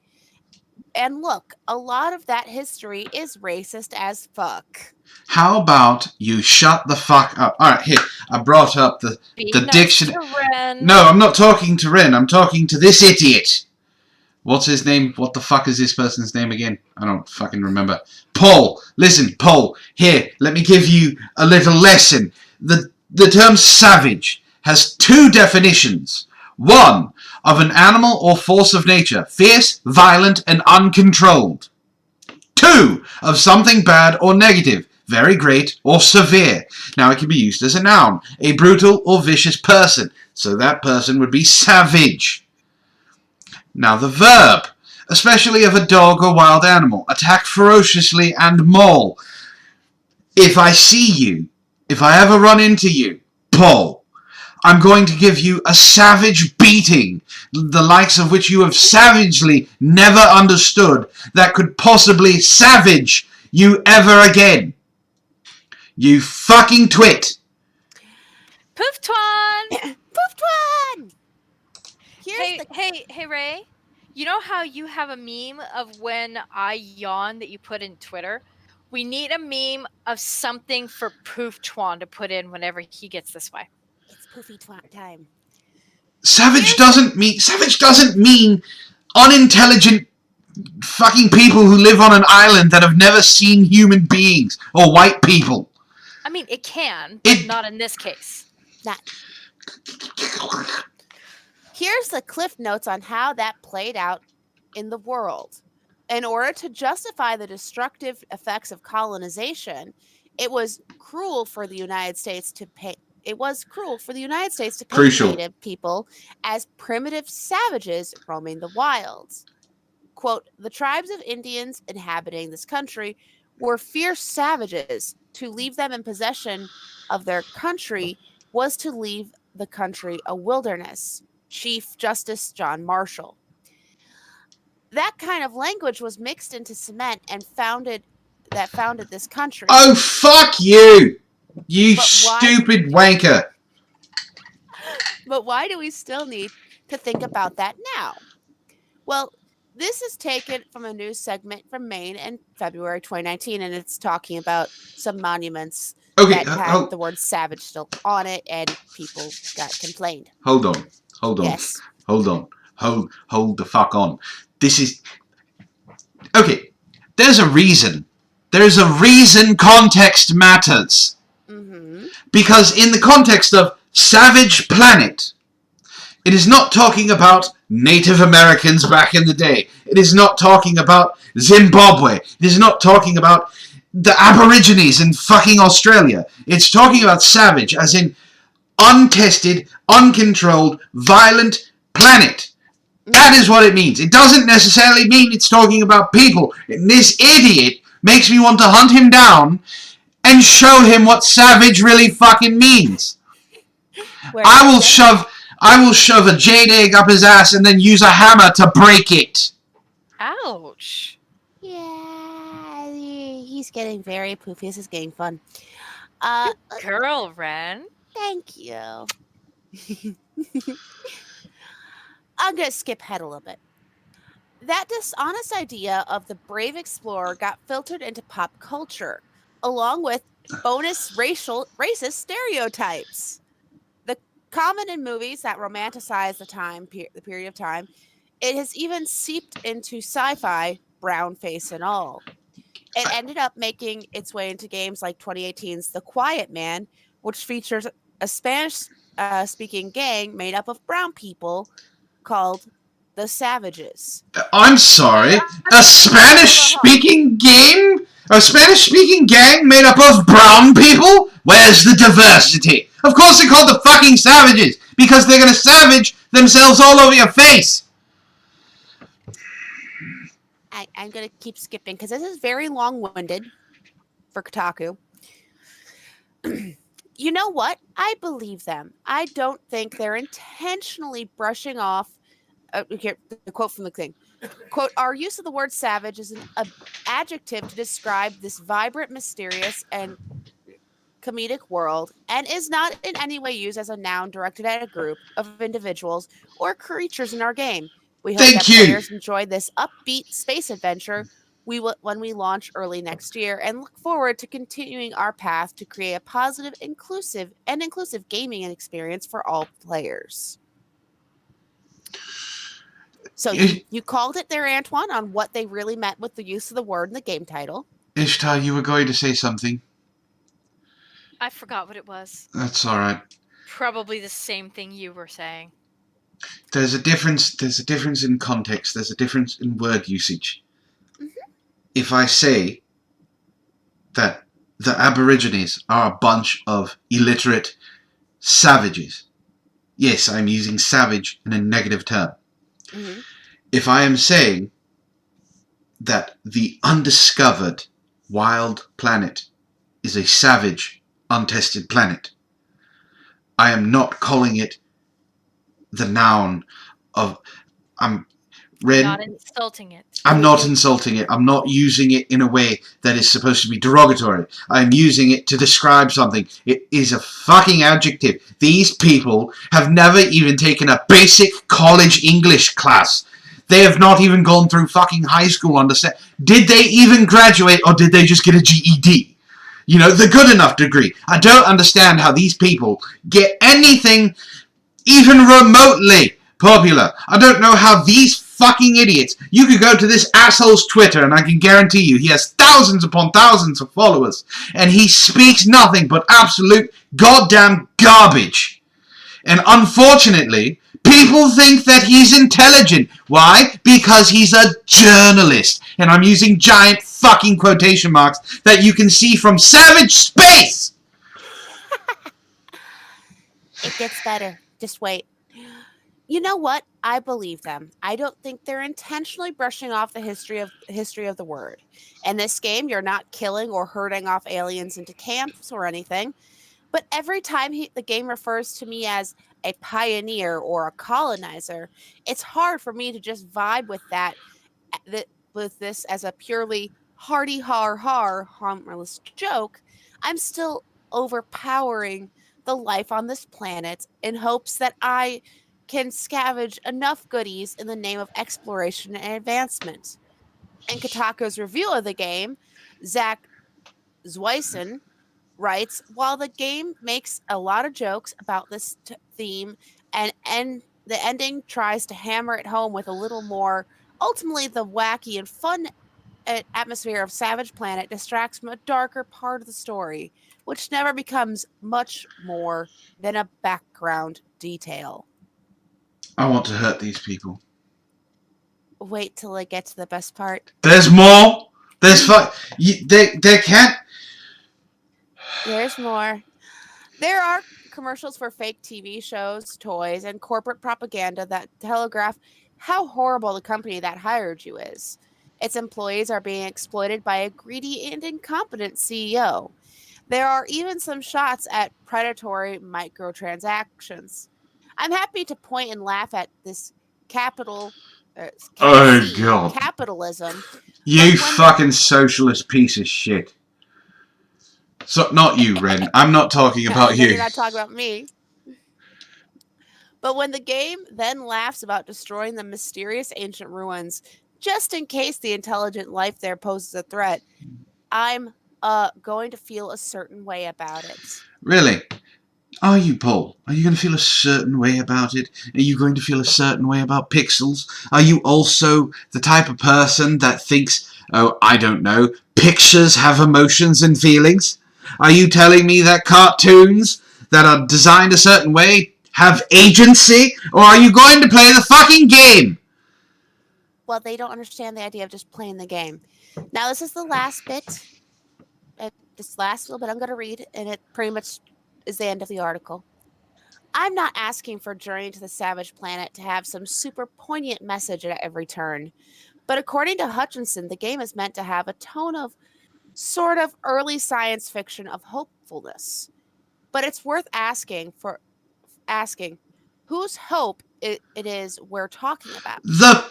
And look, a lot of that history is racist as fuck. How about you shut the fuck up? Alright, here. I brought up the dictionary. No, I'm not talking to Wren. I'm talking to this idiot. What's his name? What the fuck is this person's name again? I don't fucking remember. Paul. Listen, Paul. Here, let me give you a little lesson. The term savage has two definitions. One, of an animal or force of nature, fierce, violent, and uncontrolled. Two, of something bad or negative, very great or severe. Now it can be used as a noun, a brutal or vicious person, so that person would be savage. Now the verb, especially of a dog or wild animal, attack ferociously and maul. If I see you, if I ever run into you, Paul, I'm going to give you a savage beating, the likes of which you have savagely never understood, that could possibly savage you ever again. You fucking twit. Poof Twan! Poof Twan! Hey, Ray. You know how you have a meme of when I yawn that you put in Twitter? We need a meme of something for Poof Twan to put in whenever he gets this way. It's Poofy Twan time. Savage doesn't mean unintelligent fucking people who live on an island that have never seen human beings or white people. I mean, it can, but not in this case. Not. Here's the cliff notes on how that played out in the world. In order to justify the destructive effects of colonization, it was cruel for the United States to paint Native people as primitive savages roaming the wilds. Quote, the tribes of Indians inhabiting this country were fierce savages. To leave them in possession of their country was to leave the country a wilderness. Chief Justice John Marshall. That kind of language was mixed into cement and founded this country. Oh, fuck you! You stupid wanker. But why do we still need to think about that now? Well, this is taken from a news segment from Maine in February 2019, and it's talking about some monuments that had the word savage still on it, and people got complained. Hold on. Yes. Hold the fuck on. This is... Okay, there's a reason. There's a reason context matters. Mm-hmm. Because in the context of Savage Planet, it is not talking about Native Americans back in the day. It is not talking about Zimbabwe. It is not talking about the Aborigines in fucking Australia. It's talking about savage, as in untested, uncontrolled, violent planet. That is what it means. It doesn't necessarily mean it's talking about people. And this idiot makes me want to hunt him down and show him what savage really fucking means. I will shove a jade egg up his ass and then use a hammer to break it. Ouch. Yeah, he's getting very poofy. This is getting fun. Girl, Wren. Thank you. I'm going to skip ahead a little bit. That dishonest idea of the brave explorer got filtered into pop culture, along with bonus racist stereotypes. The common in movies that romanticize the period of time, it has even seeped into sci-fi, brown face and all. It ended up making its way into games like 2018's The Quiet Man, which features a Spanish-speaking gang made up of brown people called the Savages. I'm sorry, a Spanish-speaking game? A Spanish-speaking gang made up of brown people? Where's the diversity? Of course they're called the fucking Savages, because they're gonna savage themselves all over your face. I'm gonna keep skipping, because this is very long-winded for Kotaku. You know what? I believe them. I don't think they're intentionally brushing off. Here, the quote from the thing. Quote, our use of the word savage is an adjective to describe this vibrant, mysterious, and comedic world, and is not in any way used as a noun directed at a group of individuals or creatures in our game. We hope that players enjoy this upbeat space adventure when we launch early next year, and look forward to continuing our path to create a positive, inclusive gaming experience for all players. So you called it there, Antoine, on what they really meant with the use of the word in the game title. Ishtar, you were going to say something. I forgot what it was. That's all right. Probably the same thing you were saying. There's a difference in context. There's a difference in word usage. Mm-hmm. If I say that the Aborigines are a bunch of illiterate savages, yes, I'm using savage in a negative term. Mm-hmm. If I am saying that the undiscovered wild planet is a savage, untested planet, I am not calling it the noun of... Ren, not insulting it. I'm not insulting it. I'm not using it in a way that is supposed to be derogatory. I'm using it to describe something. It is a fucking adjective. These people have never even taken a basic college English class. They have not even gone through fucking high school, understand? Did they even graduate, or did they just get a GED? You know, the good enough degree. I don't understand how these people get anything even remotely popular. I don't know how these fucking idiots. You could go to this asshole's Twitter, and I can guarantee you he has thousands upon thousands of followers, and he speaks nothing but absolute goddamn garbage. And unfortunately, people think that he's intelligent. Why? Because he's a journalist. And I'm using giant fucking quotation marks that you can see from Savage Space. It gets better. Just wait. You know what? I believe them. I don't think they're intentionally brushing off the history of the word. In this game, you're not killing or herding off aliens into camps or anything. But every time the game refers to me as a pioneer or a colonizer, it's hard for me to just vibe with with this as a purely hearty harmless joke. I'm still overpowering the life on this planet in hopes that I can scavenge enough goodies in the name of exploration and advancement. In Kotaku's review of the game, Zach Zweisen writes, while the game makes a lot of jokes about this theme and the ending tries to hammer it home with a little more, ultimately the wacky and fun atmosphere of Savage Planet distracts from a darker part of the story, which never becomes much more than a background detail. I want to hurt these people. Wait till I get to the best part. There's more. They can't. There's more. There are commercials for fake TV shows, toys, and corporate propaganda that telegraph how horrible the company that hired you is. Its employees are being exploited by a greedy and incompetent CEO. There are even some shots at predatory microtransactions. I'm happy to point and laugh at this capitalism. You fucking socialist piece of shit. So, not you, Wren. I'm not talking about you. You're not talking about me. But when the game then laughs about destroying the mysterious ancient ruins, just in case the intelligent life there poses a threat, I'm going to feel a certain way about it. Really? Are you, Paul? Are you going to feel a certain way about it? Are you going to feel a certain way about pixels? Are you also the type of person that thinks, oh, I don't know, pictures have emotions and feelings? Are you telling me that cartoons that are designed a certain way have agency? Or are you going to play the fucking game? Well, they don't understand the idea of just playing the game. Now, this is the last bit. This last little bit I'm going to read, and it pretty much is the end of the article. I'm not asking for Journey to the Savage Planet to have some super poignant message at every turn. But according to Hutchinson, the game is meant to have a tone of sort of early science fiction of hopefulness. But it's worth asking whose hope it is we're talking about. The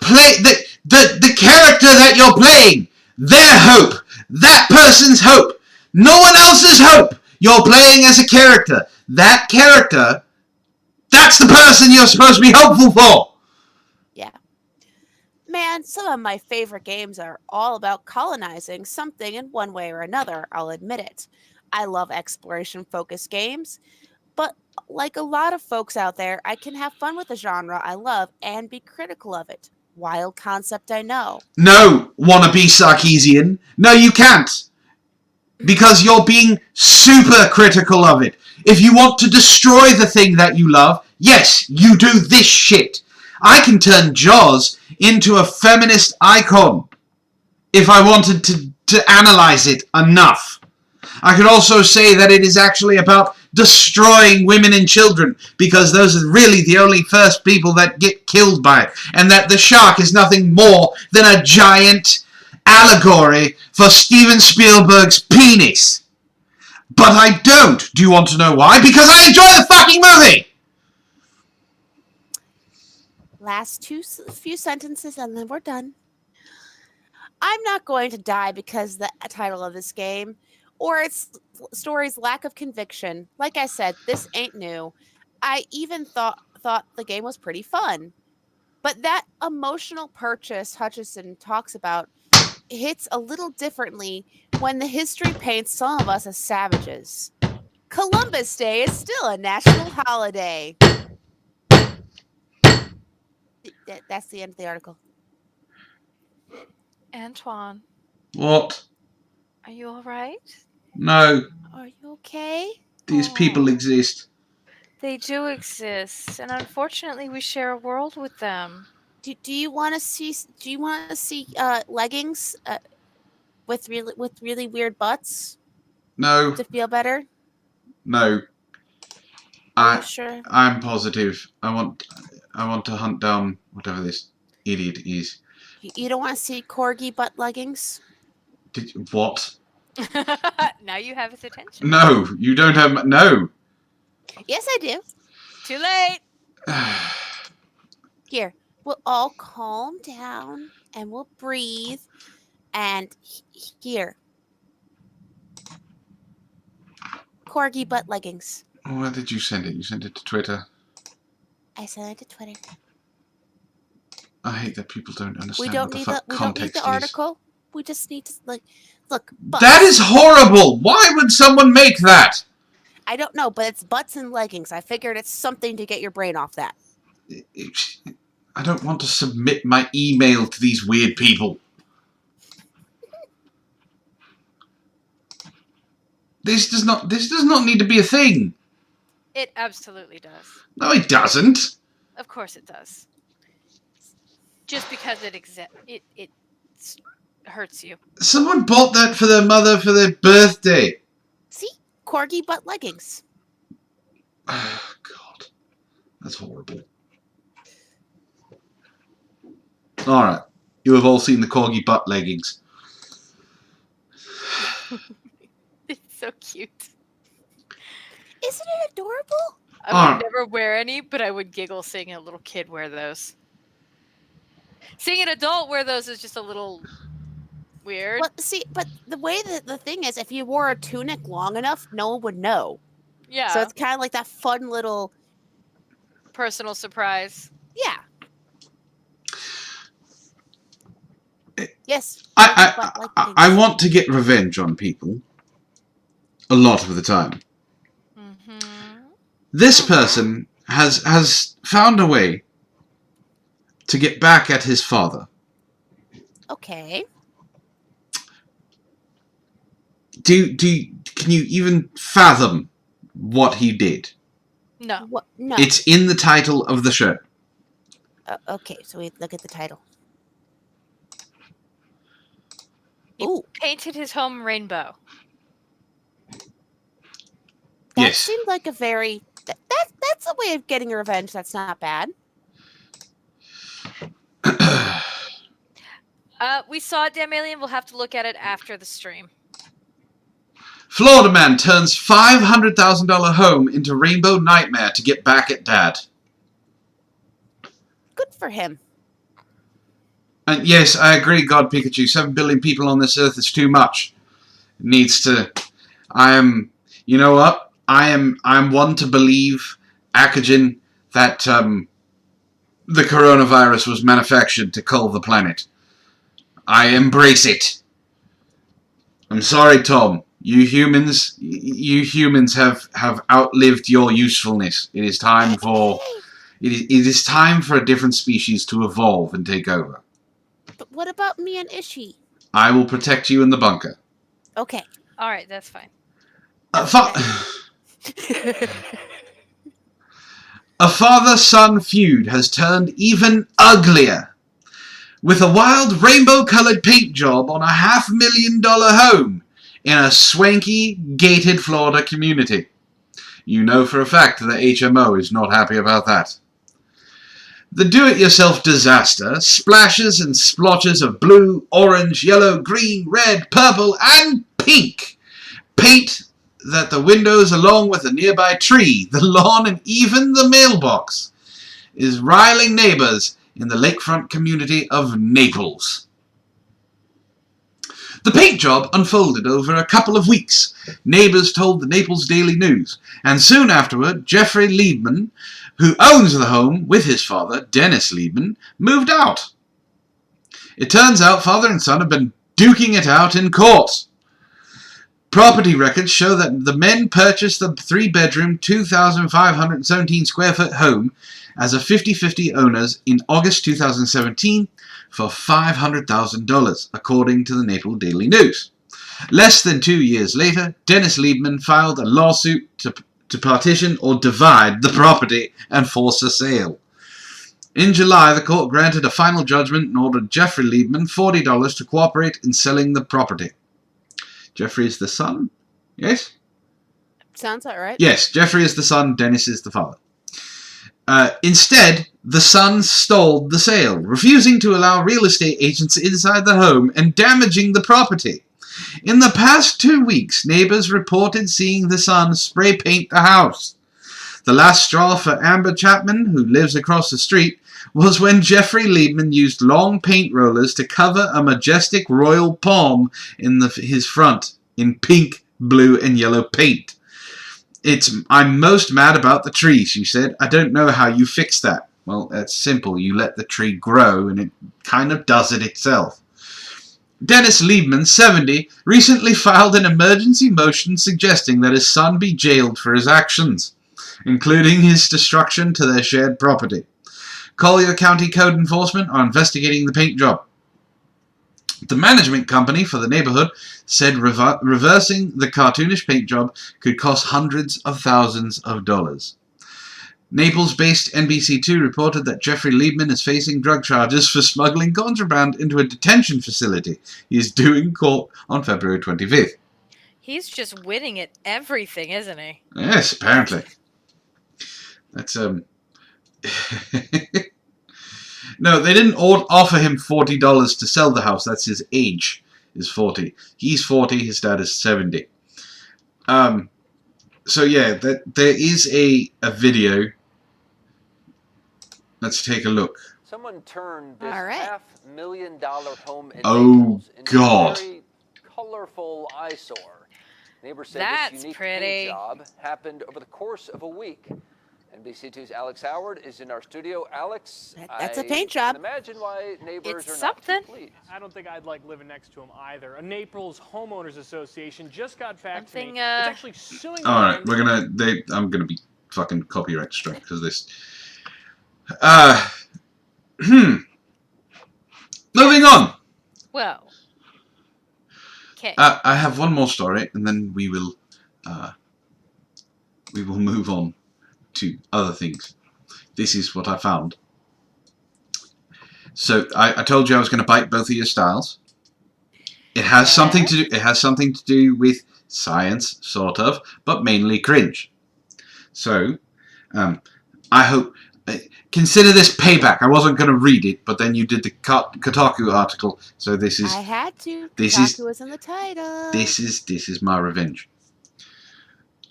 character that you're playing, their hope, that person's hope, no one else's hope. You're playing as a character. That character, that's the person you're supposed to be hopeful for. Yeah. Man, some of my favorite games are all about colonizing something in one way or another, I'll admit it. I love exploration-focused games, but like a lot of folks out there, I can have fun with the genre I love and be critical of it. Wild concept, I know. No, wannabe Sarkeesian. No, you can't. Because you're being super critical of it. If you want to destroy the thing that you love, yes, you do this shit. I can turn Jaws into a feminist icon if I wanted to analyze it enough. I could also say that it is actually about destroying women and children, because those are really the only first people that get killed by it, and that the shark is nothing more than a giant allegory for Steven Spielberg's penis. But I don't. Do you want to know why? Because I enjoy the fucking movie! Last few sentences and then we're done. I'm not going to die because the title of this game or its story's lack of conviction. Like I said, this ain't new. I even thought the game was pretty fun. But that emotional purchase Hutchison talks about hits a little differently when the history paints some of us as savages. Columbus Day is still a national holiday. That's the end of the article. Antoine, What? are you all right? No. Are you okay? These people exist. They do exist, and unfortunately, we share a world with them. Do you want to see? Do you want to see leggings with really weird butts No. to feel better? No. Are you sure? I'm positive. I want to hunt down whatever this idiot is. You don't want to see corgi butt leggings? What? Now you have his attention. No, you don't have. No. Yes, I do. Too late. Here, we'll all calm down and we'll breathe. And here, corgi butt leggings. Where did you send it? You sent it to Twitter. I sent it to Twitter. I hate that people don't understand We don't what the need fuck we don't need context the is. article. We just need to look. Butts. That is horrible. Why would someone make that? I don't know, but it's butts and leggings. I figured it's something to get your brain off that. I don't want to submit my email to these weird people. This does not need to be a thing. It absolutely does. No, it doesn't. Of course it does. Just because it exists, it hurts you. Someone bought that for their mother for their birthday. See? Corgi butt leggings. Oh, God. That's horrible. Alright. You have all seen the corgi butt leggings. It's so cute. Isn't it adorable? I would never wear any, but I would giggle seeing a little kid wear those. Seeing an adult wear those is just a little weird. Well, see, but the way that the thing is, if you wore a tunic long enough, no one would know. Yeah. So it's kind of like that fun little personal surprise. Yeah. Yes. I want to get revenge on people. A lot of the time. Mm-hmm. This person has found a way to get back at his father. Okay. Can you even fathom what he did? No. No. It's in the title of the show. Okay, so we look at the title. He painted his home rainbow. That seemed like a very that's a way of getting revenge. That's not bad. We saw it, Damn Alien. We'll have to look at it after the stream. Florida man turns $500,000 home into rainbow nightmare to get back at dad. Good for him. And yes, I agree, God Pikachu. 7 billion people on this earth is too much. It needs to. You know what? I'm one to believe, Akajin, that the coronavirus was manufactured to cull the planet. I embrace it. I'm sorry, Tom. You humans have outlived your usefulness. It is time for it is time for a different species to evolve and take over. But what about me and Ishi? I will protect you in the bunker. Okay. All right, that's fine. A father-son feud has turned even uglier, with a wild rainbow-coloured paint job on a $500,000 home in a swanky, gated Florida community. You know for a fact that HMO is not happy about that. The do-it-yourself disaster splashes and splotches of blue, orange, yellow, green, red, purple, and pink paint that the windows, along with a nearby tree, the lawn, and even the mailbox, is riling neighbors in the lakefront community of Naples. The paint job unfolded over a couple of weeks, neighbors told the Naples Daily News, and soon afterward, Jeffrey Liebman, who owns the home with his father, Dennis Liebman, moved out. It turns out father and son have been duking it out in court. Property records show that the men purchased the 3-bedroom, 2,517 square foot home as a 50-50 owners in August 2017 for $500,000, according to the Naples Daily News. Less than 2 years later, Dennis Liebman filed a lawsuit to partition or divide the property and force a sale. In July, the court granted a final judgment and ordered Jeffrey Liebman $40 to cooperate in selling the property. Jeffrey is the son? Yes? Sounds all right. Yes, Jeffrey is the son, Dennis is the father. Instead, the son stalled the sale, refusing to allow real estate agents inside the home and damaging the property. In the past 2 weeks, neighbors reported seeing the son spray paint the house. The last straw for Amber Chapman, who lives across the street, was when Jeffrey Liebman used long paint rollers to cover a majestic royal palm in his front in pink, blue, and yellow paint. I'm most mad about the tree, she said. I don't know how you fix that. Well, that's simple. You let the tree grow, and it kind of does it itself. Dennis Liebman, 70, recently filed an emergency motion suggesting that his son be jailed for his actions, including his destruction to their shared property. Collier County Code Enforcement are investigating the paint job. The management company for the neighborhood said reversing the cartoonish paint job could cost hundreds of thousands of dollars. Naples-based NBC2 reported that Jeffrey Liebman is facing drug charges for smuggling contraband into a detention facility. He is due in court on February 25th. He's just winning at everything, isn't he? Yes, apparently. That's, No, they didn't offer him $40 to sell the house. That's his age, is 40. He's 40, his dad is 70. So yeah, there is a video. Let's take a look. Someone turned this All right. $500,000 home in Oh, Naples into God. a very colorful eyesore. Neighbors say That's this unique pretty. paint job happened over the course of a week. NBC2's Alex Howard is in our studio. Alex, That's a paint job. I can imagine why neighbors It's are not too something. pleased. I don't think I'd like living next to him either. A Naples Homeowners Association just got back to me. Something, It's actually suing the Alright, landlord. I'm gonna be fucking copyright struck because this. Moving on. Well. Okay. I have one more story, and then we will move on to other things. This is what I found. So I told you I was going to bite both of your styles. It has something to do. It has something to do with science, sort of, but mainly cringe. So, I hope. Consider this payback. I wasn't going to read it, but then you did the Kotaku article, so this is. I had to. This Kotaku is. was in the title. This is my revenge.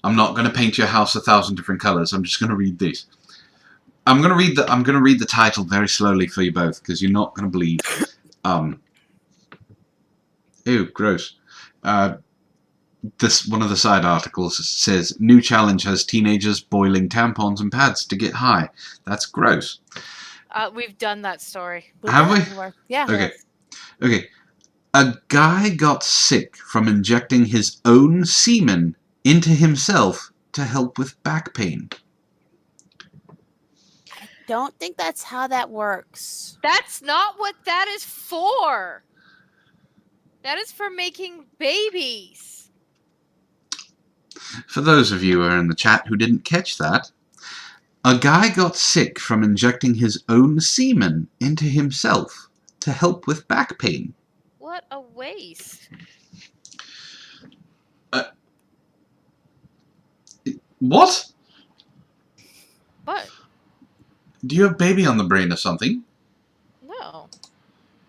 I'm not going to paint your house 1,000 different colors. I'm just going to read this. I'm going to read the title very slowly for you both because you're not going to believe. Ew, gross. This one of the side articles says new challenge has teenagers boiling tampons and pads to get high. That's gross. We've done that story. Have we? Yeah. Okay. A guy got sick from injecting his own semen into himself to help with back pain. Don't think that's how that works. That's not what that is for. That is for making babies. For those of you who are in the chat who didn't catch that, a guy got sick from injecting his own semen into himself to help with back pain. What a waste. What? What? Do you have a baby on the brain or something? No.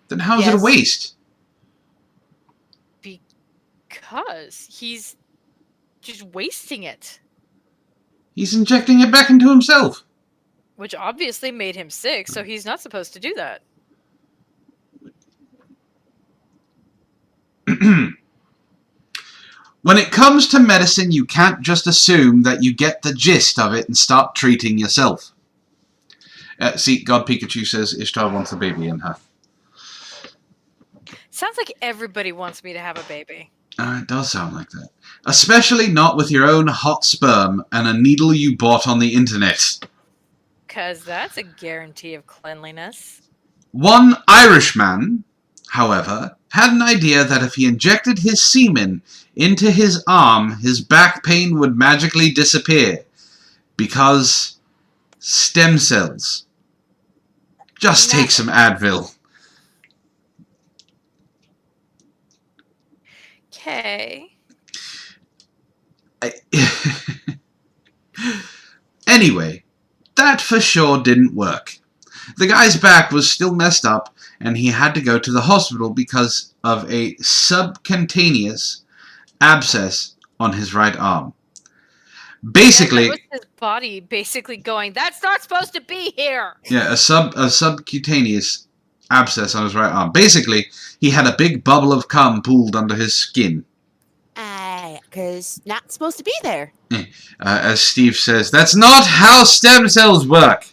Then how is it a Yes. waste? Because he's just wasting it. He's injecting it back into himself. Which obviously made him sick, so he's not supposed to do that. When it comes to medicine, you can't just assume that you get the gist of it and start treating yourself. See, God Pikachu says Ishtar wants a baby in her. Sounds like everybody wants me to have a baby. It does sound like that. Especially not with your own hot sperm and a needle you bought on the internet. Because that's a guarantee of cleanliness. One Irishman, however, had an idea that if he injected his semen into his arm, his back pain would magically disappear. Because stem cells. Just take some Advil. Okay. Anyway, that for sure didn't work. The guy's back was still messed up, and he had to go to the hospital because of a subcutaneous abscess on his right arm. Basically, That was his body basically going, that's not supposed to be here. yeah, a subcutaneous abscess on his right arm. Basically, he had a big bubble of cum pooled under his skin. Because not supposed to be there. As Steve says, that's not how stem cells work.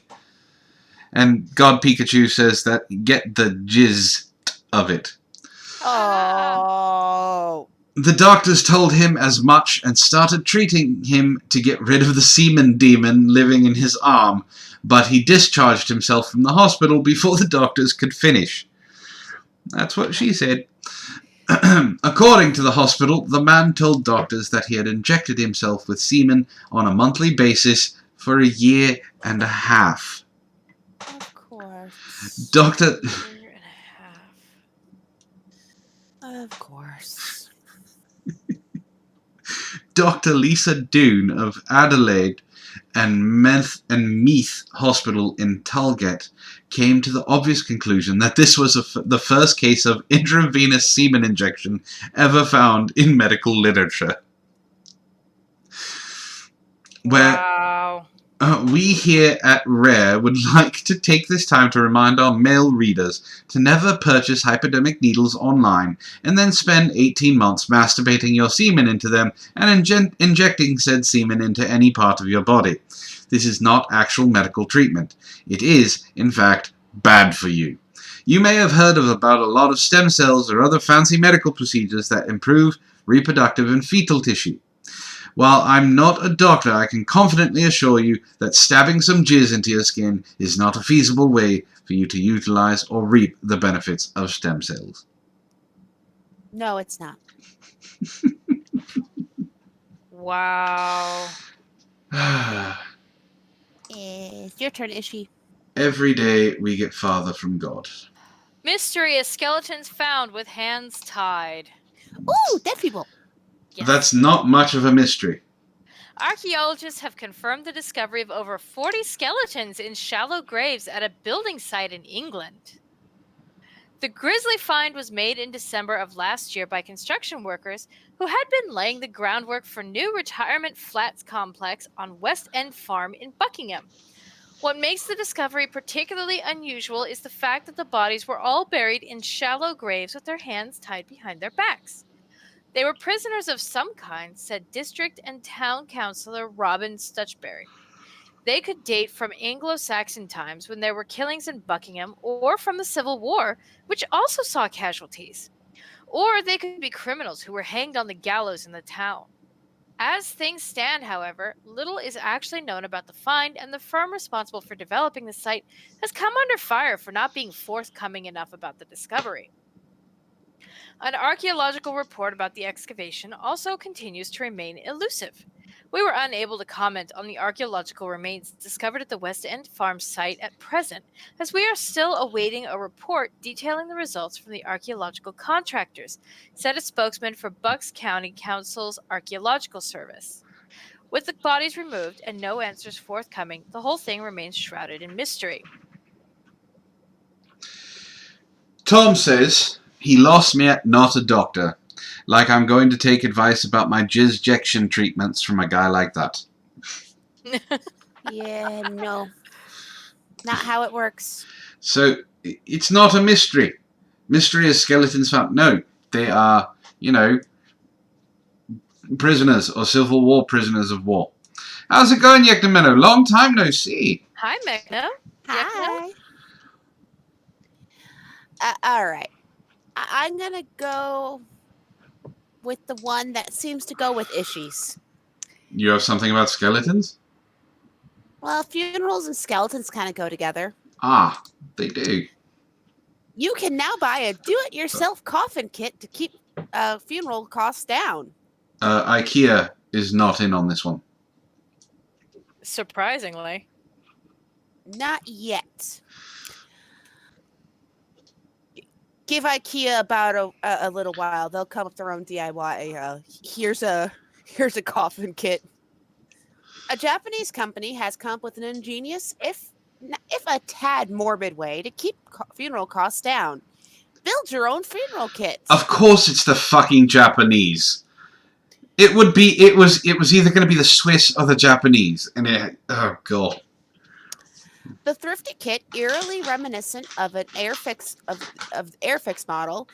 And God Pikachu says that get the jizz of it. Oh. The doctors told him as much and started treating him to get rid of the semen demon living in his arm, but he discharged himself from the hospital before the doctors could finish. That's what she said. According to the hospital, the man told doctors that he had injected himself with semen on a monthly basis for a year and a half. Of course. Doctor... Year and a half. Of course. Dr. Lisa Doone of Adelaide and Meath Hospital in Tulgate came to the obvious conclusion that this was the first case of intravenous semen injection ever found in medical literature. Wow. We here at Rare would like to take this time to remind our male readers to never purchase hypodermic needles online and then spend 18 months masturbating your semen into them and injecting said semen into any part of your body. This is not actual medical treatment. It is, in fact, bad for you. You may have heard about a lot of stem cells or other fancy medical procedures that improve reproductive and fetal tissue. While I'm not a doctor, I can confidently assure you that stabbing some jizz into your skin is not a feasible way for you to utilize or reap the benefits of stem cells. No, it's not. Wow. It's your turn, Ishii. Every day we get farther from God. Mysterious skeletons found with hands tied. Ooh, dead people. Yes. That's not much of a mystery. Archaeologists have confirmed the discovery of over 40 skeletons in shallow graves at a building site in England. The grisly find was made in December of last year by construction workers who had been laying the groundwork for new retirement flats complex on West End Farm in Buckingham. What makes the discovery particularly unusual is the fact that the bodies were all buried in shallow graves with their hands tied behind their backs. They were prisoners of some kind, said District and Town Councillor Robin Stutchberry. They could date from Anglo-Saxon times when there were killings in Buckingham, or from the Civil War, which also saw casualties. Or they could be criminals who were hanged on the gallows in the town. As things stand, however, little is actually known about the find, and the firm responsible for developing the site has come under fire for not being forthcoming enough about the discovery. An archaeological report about the excavation also continues to remain elusive. We were unable to comment on the archaeological remains discovered at the West End Farm site at present, as we are still awaiting a report detailing the results from the archaeological contractors, said a spokesman for Bucks County Council's Archaeological Service. With the bodies removed and no answers forthcoming, the whole thing remains shrouded in mystery. Tom says he lost me at not a doctor. Like I'm going to take advice about my jizjection treatments from a guy like that. Yeah, no. Not how it works. So, it's not a mystery. Mystery is skeletons found. No, they are, prisoners or Civil War prisoners of war. How's it going, Yeknameno? Long time no see. Hi, Megna. Hi. All right. I'm going to go with the one that seems to go with Ishi's. You have something about skeletons? Well, funerals and skeletons kind of go together. Ah, they do. You can now buy a do-it-yourself coffin kit to keep funeral costs down. IKEA is not in on this one. Surprisingly. Not yet. Give IKEA about a little while. They'll come up with their own DIY. Here's a coffin kit. A Japanese company has come up with an ingenious, if a tad morbid way to keep funeral costs down. Build your own funeral kit. Of course, it's the fucking Japanese. It would be. It was either going to be the Swiss or the Japanese, and oh god. The thrifty kit, eerily reminiscent of an Airfix Airfix model,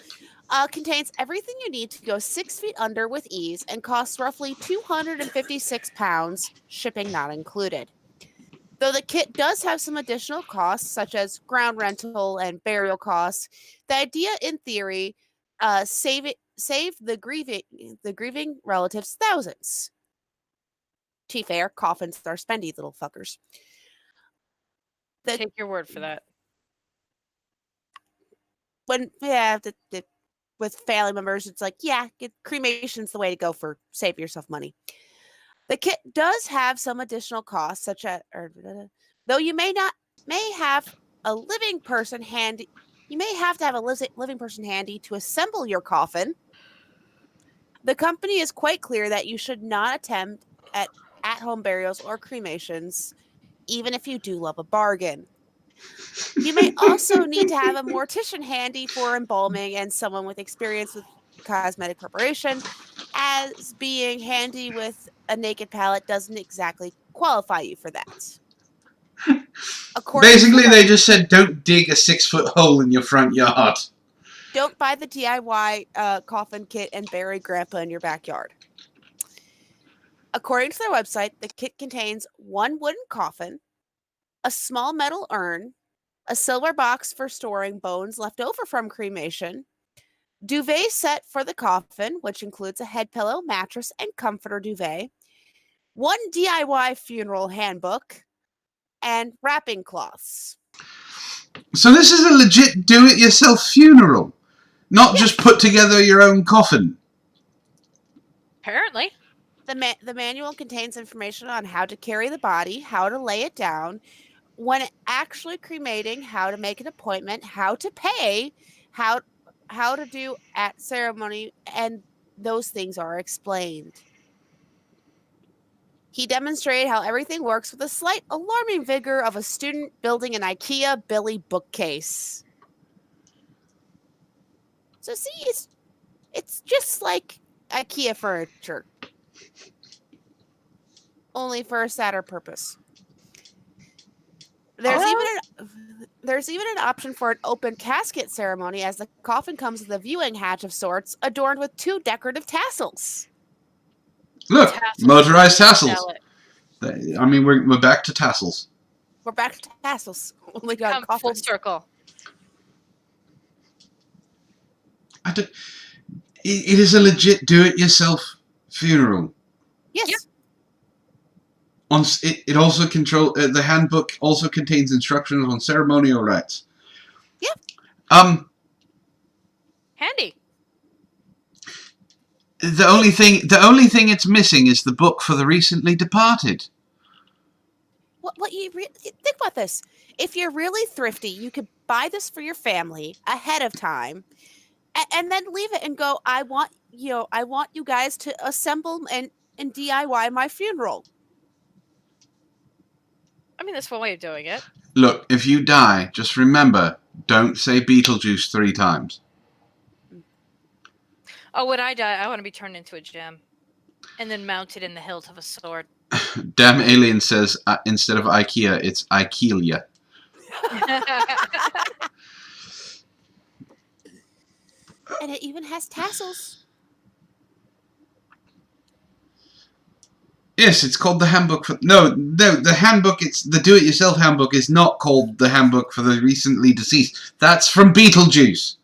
contains everything you need to go 6 feet under with ease and costs roughly £256, shipping not included. Though the kit does have some additional costs, such as ground rental and burial costs, the idea, in theory, save the grieving relatives thousands. To be fair, coffins are spendy little fuckers. Take your word for that. With family members, it's like, cremation's the way to go for save yourself money. The kit does have some additional costs, such as, though you may have a living person handy. You may have to have a living person handy to assemble your coffin. The company is quite clear that you should not attempt at-home burials or cremations, even if you do love a bargain. You may also need to have a mortician handy for embalming and someone with experience with cosmetic preparation, as being handy with a naked palate doesn't exactly qualify you for that. Basically, they just said, don't dig a 6-foot hole in your front yard. Don't buy the DIY coffin kit and bury Grandpa in your backyard. According to their website, the kit contains one wooden coffin, a small metal urn, a silver box for storing bones left over from cremation, duvet set for the coffin, which includes a head pillow, mattress, and comforter duvet, one DIY funeral handbook, and wrapping cloths. So this is a legit do-it-yourself funeral, not just put together your own coffin. Apparently. The manual contains information on how to carry the body, how to lay it down, when actually cremating, how to make an appointment, how to pay, how to do at ceremony, and those things are explained. He demonstrated how everything works with a slight alarming vigor of a student building an IKEA Billy bookcase. So see, it's just like IKEA furniture, only for a sadder purpose. There's even an option for an open casket ceremony, as the coffin comes with a viewing hatch of sorts, adorned with 2 decorative tassels. Look, motorized tassels. I mean, we're back to tassels. We're back to tassels. Only got Come full circle. It is a legit do-it-yourself funeral. Yes. Yep. It also the handbook also contains instructions on ceremonial rites. Yep. Handy. The only thing it's missing is the book for the recently departed. Think about this. If you're really thrifty, you could buy this for your family ahead of time, and then leave it and go, I want you guys to assemble and DIY my funeral. I mean, that's one way of doing it. Look, if you die, just remember, don't say Beetlejuice 3 times. Oh, when I die, I want to be turned into a gem. And then mounted in the hilt of a sword. Damn Alien says, instead of IKEA, it's Ikelia. And it even has tassels. Yes, it's called the handbook for... No, the handbook, it's the do-it-yourself handbook is not called the handbook for the recently deceased. That's from Beetlejuice.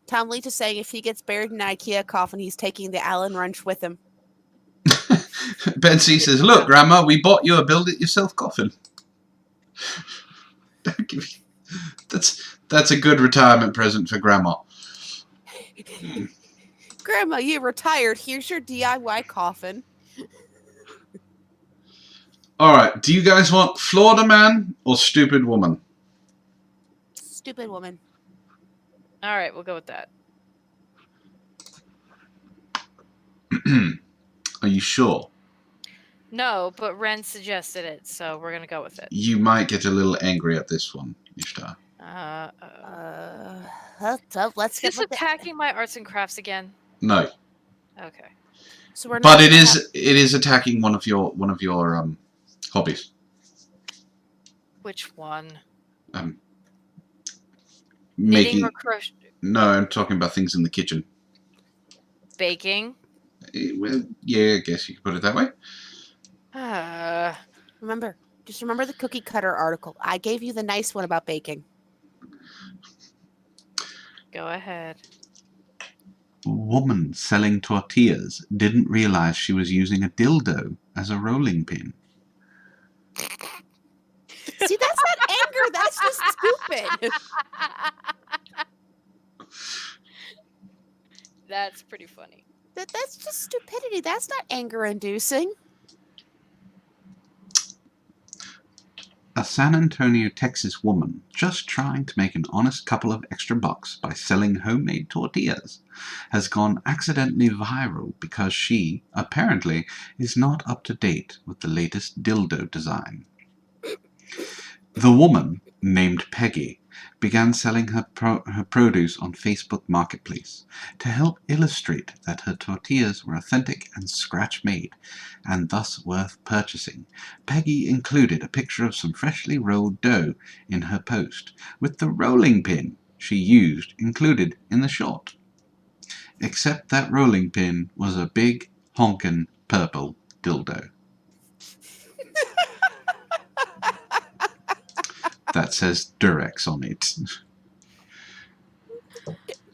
Tom Leach is saying if he gets buried in an IKEA coffin, he's taking the Allen wrench with him. Ben C says, look, Grandma, we bought you a build-it-yourself coffin. That's That's a good retirement present for Grandma. Grandma, you retired. Here's your DIY coffin. Alright, do you guys want Florida Man or Stupid Woman? Stupid woman. All right, we'll go with that. Are you sure? No, but Wren suggested it, so we're gonna go with it. You might get a little angry at this one, Ishtar. Let's Is get this with it. attacking my arts and crafts again? No. Okay. So we're not But it gonna is attacking one of your hobbies. Which one? Knitting Knitting or crochet? No, I'm talking about things in the kitchen. Baking? Well, yeah, I guess you could put it that way. Just remember the cookie cutter article. I gave you the nice one about baking. Go ahead. Woman selling tortillas didn't realize she was using a dildo as a rolling pin. See, that's not anger. That's just stupid. That's pretty funny. That's just stupidity. That's not anger-inducing. A San Antonio, Texas woman just trying to make an honest couple of extra bucks by selling homemade tortillas has gone accidentally viral because she, apparently, is not up to date with the latest dildo design. The woman, named Peggy, began selling her produce on Facebook Marketplace to help illustrate that her tortillas were authentic and scratch-made, and thus worth purchasing. Peggy included a picture of some freshly rolled dough in her post, with the rolling pin she used included in the shot. Except that rolling pin was a big, honkin' purple dildo. That says Durex on it.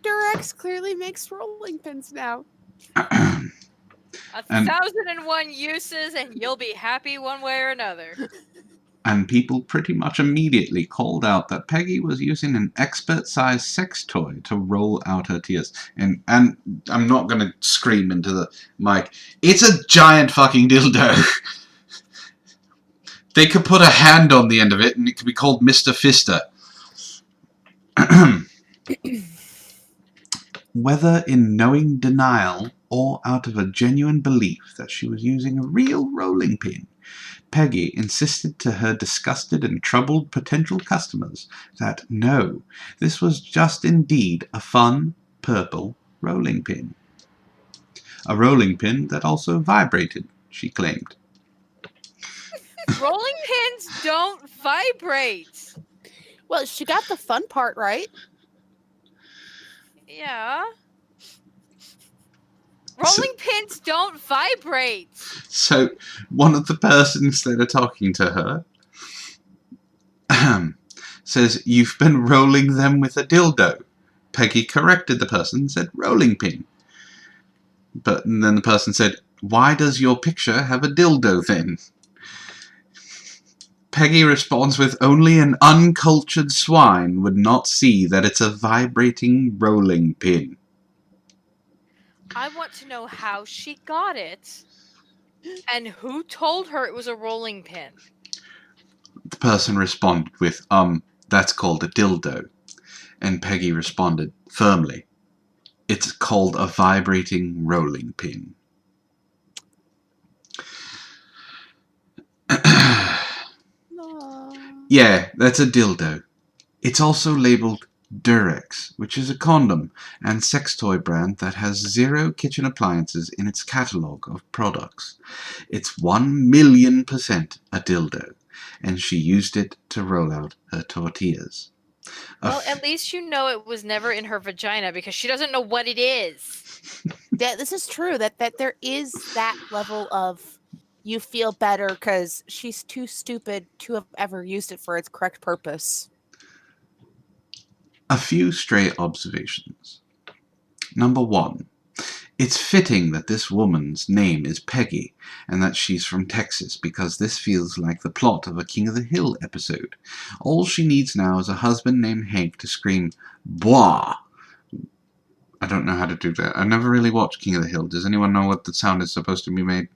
Durex clearly makes rolling pins now. 1,001 uses, and you'll be happy one way or another. And people pretty much immediately called out that Peggy was using an expert-sized sex toy to roll out her tears. And I'm not going to scream into the mic. It's a giant fucking dildo. They could put a hand on the end of it, and it could be called Mr. Fister. Whether in knowing denial or out of a genuine belief that she was using a real rolling pin, Peggy insisted to her disgusted and troubled potential customers that no, this was just indeed a fun, purple rolling pin. A rolling pin that also vibrated, she claimed. Rolling pins don't vibrate. Well, she got the fun part right. Yeah. Rolling pins don't vibrate. So, one of the persons that are talking to her says, "You've been rolling them with a dildo." Peggy corrected the person and said, "Rolling pin." And then the person said, "Why does your picture have a dildo then?" Peggy responds with, "Only an uncultured swine would not see that it's a vibrating rolling pin." I want to know how she got it and who told her it was a rolling pin. The person responded with, "That's called a dildo." And Peggy responded firmly, "It's called a vibrating rolling pin." Yeah, that's a dildo. It's also labeled Durex, which is a condom and sex toy brand that has 0 kitchen appliances in its catalogue of products. It's 1,000,000% a dildo, and she used it to roll out her tortillas. Well, at least you know it was never in her vagina because she doesn't know what it is. Yeah, this is true. That there is that level of you feel better because she's too stupid to have ever used it for its correct purpose. A few stray observations. Number 1. It's fitting that this woman's name is Peggy and that she's from Texas, because this feels like the plot of a King of the Hill episode. All she needs now is a husband named Hank to scream, "Bois!" I don't know how to do that. I never really watched King of the Hill. Does anyone know what the sound is supposed to be made?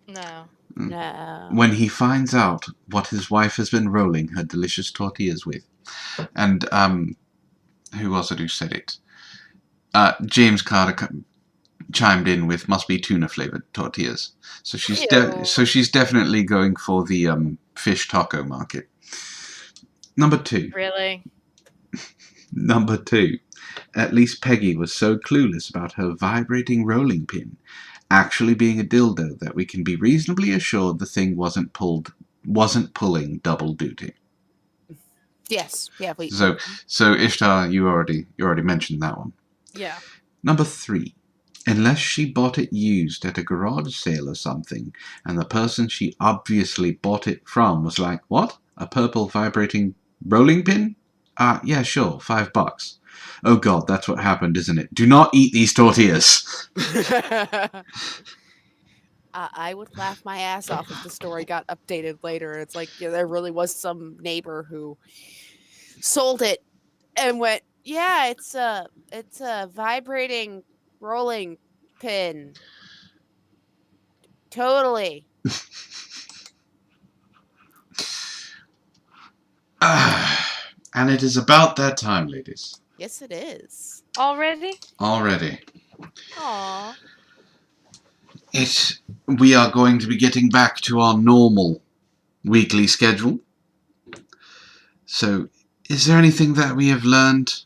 No. No. When he finds out what his wife has been rolling her delicious tortillas with. And, who was it who said it? James Carter chimed in with must be tuna flavored tortillas. So she's definitely going for the fish taco market. Number 2. Really? Number 2. At least Peggy was so clueless about her vibrating rolling pin actually being a dildo that we can be reasonably assured the thing wasn't pulling double duty. Yes. Yeah. So Ishtar, you already mentioned that one. Yeah. Number 3. Unless she bought it used at a garage sale or something, and the person she obviously bought it from was like, "What? A purple vibrating rolling pin? Yeah, sure, $5. Oh God, that's what happened, isn't it? Do not eat these tortillas." I would laugh my ass off if the story got updated later. It's like, yeah, there really was some neighbor who sold it and went, "Yeah, it's a vibrating rolling pin. Totally." And it is about that time, ladies. Yes, it is. Already? Already. Aww. We are going to be getting back to our normal weekly schedule. So, is there anything that we have learned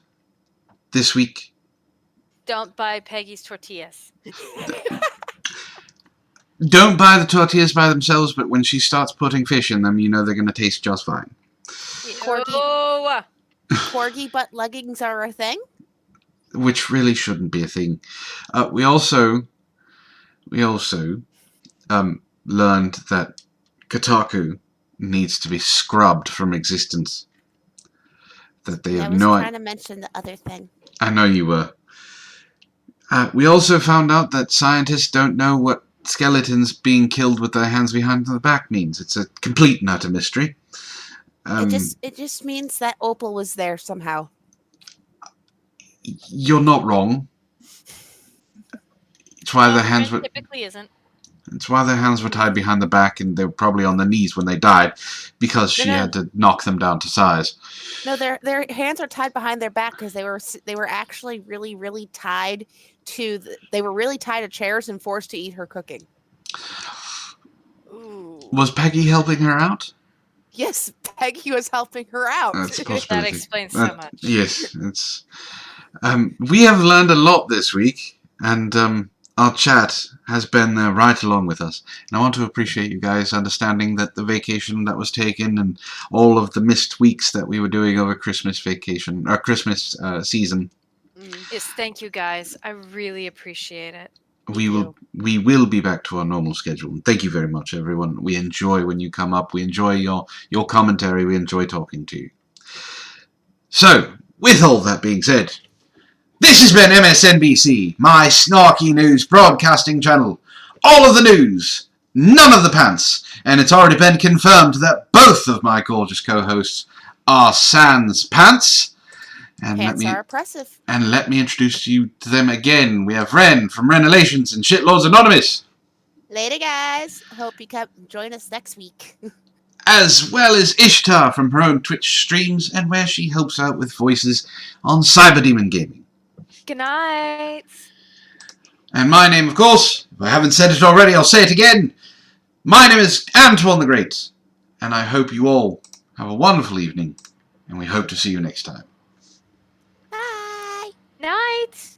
this week? Don't buy Peggy's tortillas. Don't buy the tortillas by themselves, but when she starts putting fish in them, you know they're going to taste just fine. Corgi butt leggings are a thing? Which really shouldn't be a thing. We also learned that Kotaku needs to be scrubbed from existence. That they have no idea. I was trying to mention the other thing. I know you were. We also found out that scientists don't know what skeletons being killed with their hands behind their back means. It's a complete and utter mystery. It just means that Opal was there somehow. You're not wrong. It's why their hands were typically isn't. It's why their hands were tied behind the back, and they were probably on their knees when they died, because she had to knock them down to size. No, their hands are tied behind their back because they were actually really, really tied to chairs and forced to eat her cooking. Ooh. Was Peggy helping her out? Yes, Peggy was helping her out. That's a That possibility. explains so much. Yes, it's. We have learned a lot this week, and our chat has been right along with us. And I want to appreciate you guys understanding that the vacation that was taken and all of the missed weeks that we were doing over Christmas vacation or Christmas season. Yes, thank you guys. I really appreciate it. We will be back to our normal schedule. Thank you very much, everyone. We enjoy when you come up. We enjoy your commentary. We enjoy talking to you. So, with all that being said, this has been MSNBC, my snarky news broadcasting channel. All of the news, none of the pants. And it's already been confirmed that both of my gorgeous co-hosts are sans pants. And pants are oppressive. And let me introduce you to them again. We have Wren from Wren Relations and Shitlords Anonymous. Later, guys. Hope you come join us next week. As well as Ishtar from her own Twitch streams, and where she helps out with voices on Cyberdemon Gaming. Good night. And my name, of course, if I haven't said it already, I'll say it again. My name is Antoine the Great, and I hope you all have a wonderful evening, and we hope to see you next time. Bye. Night.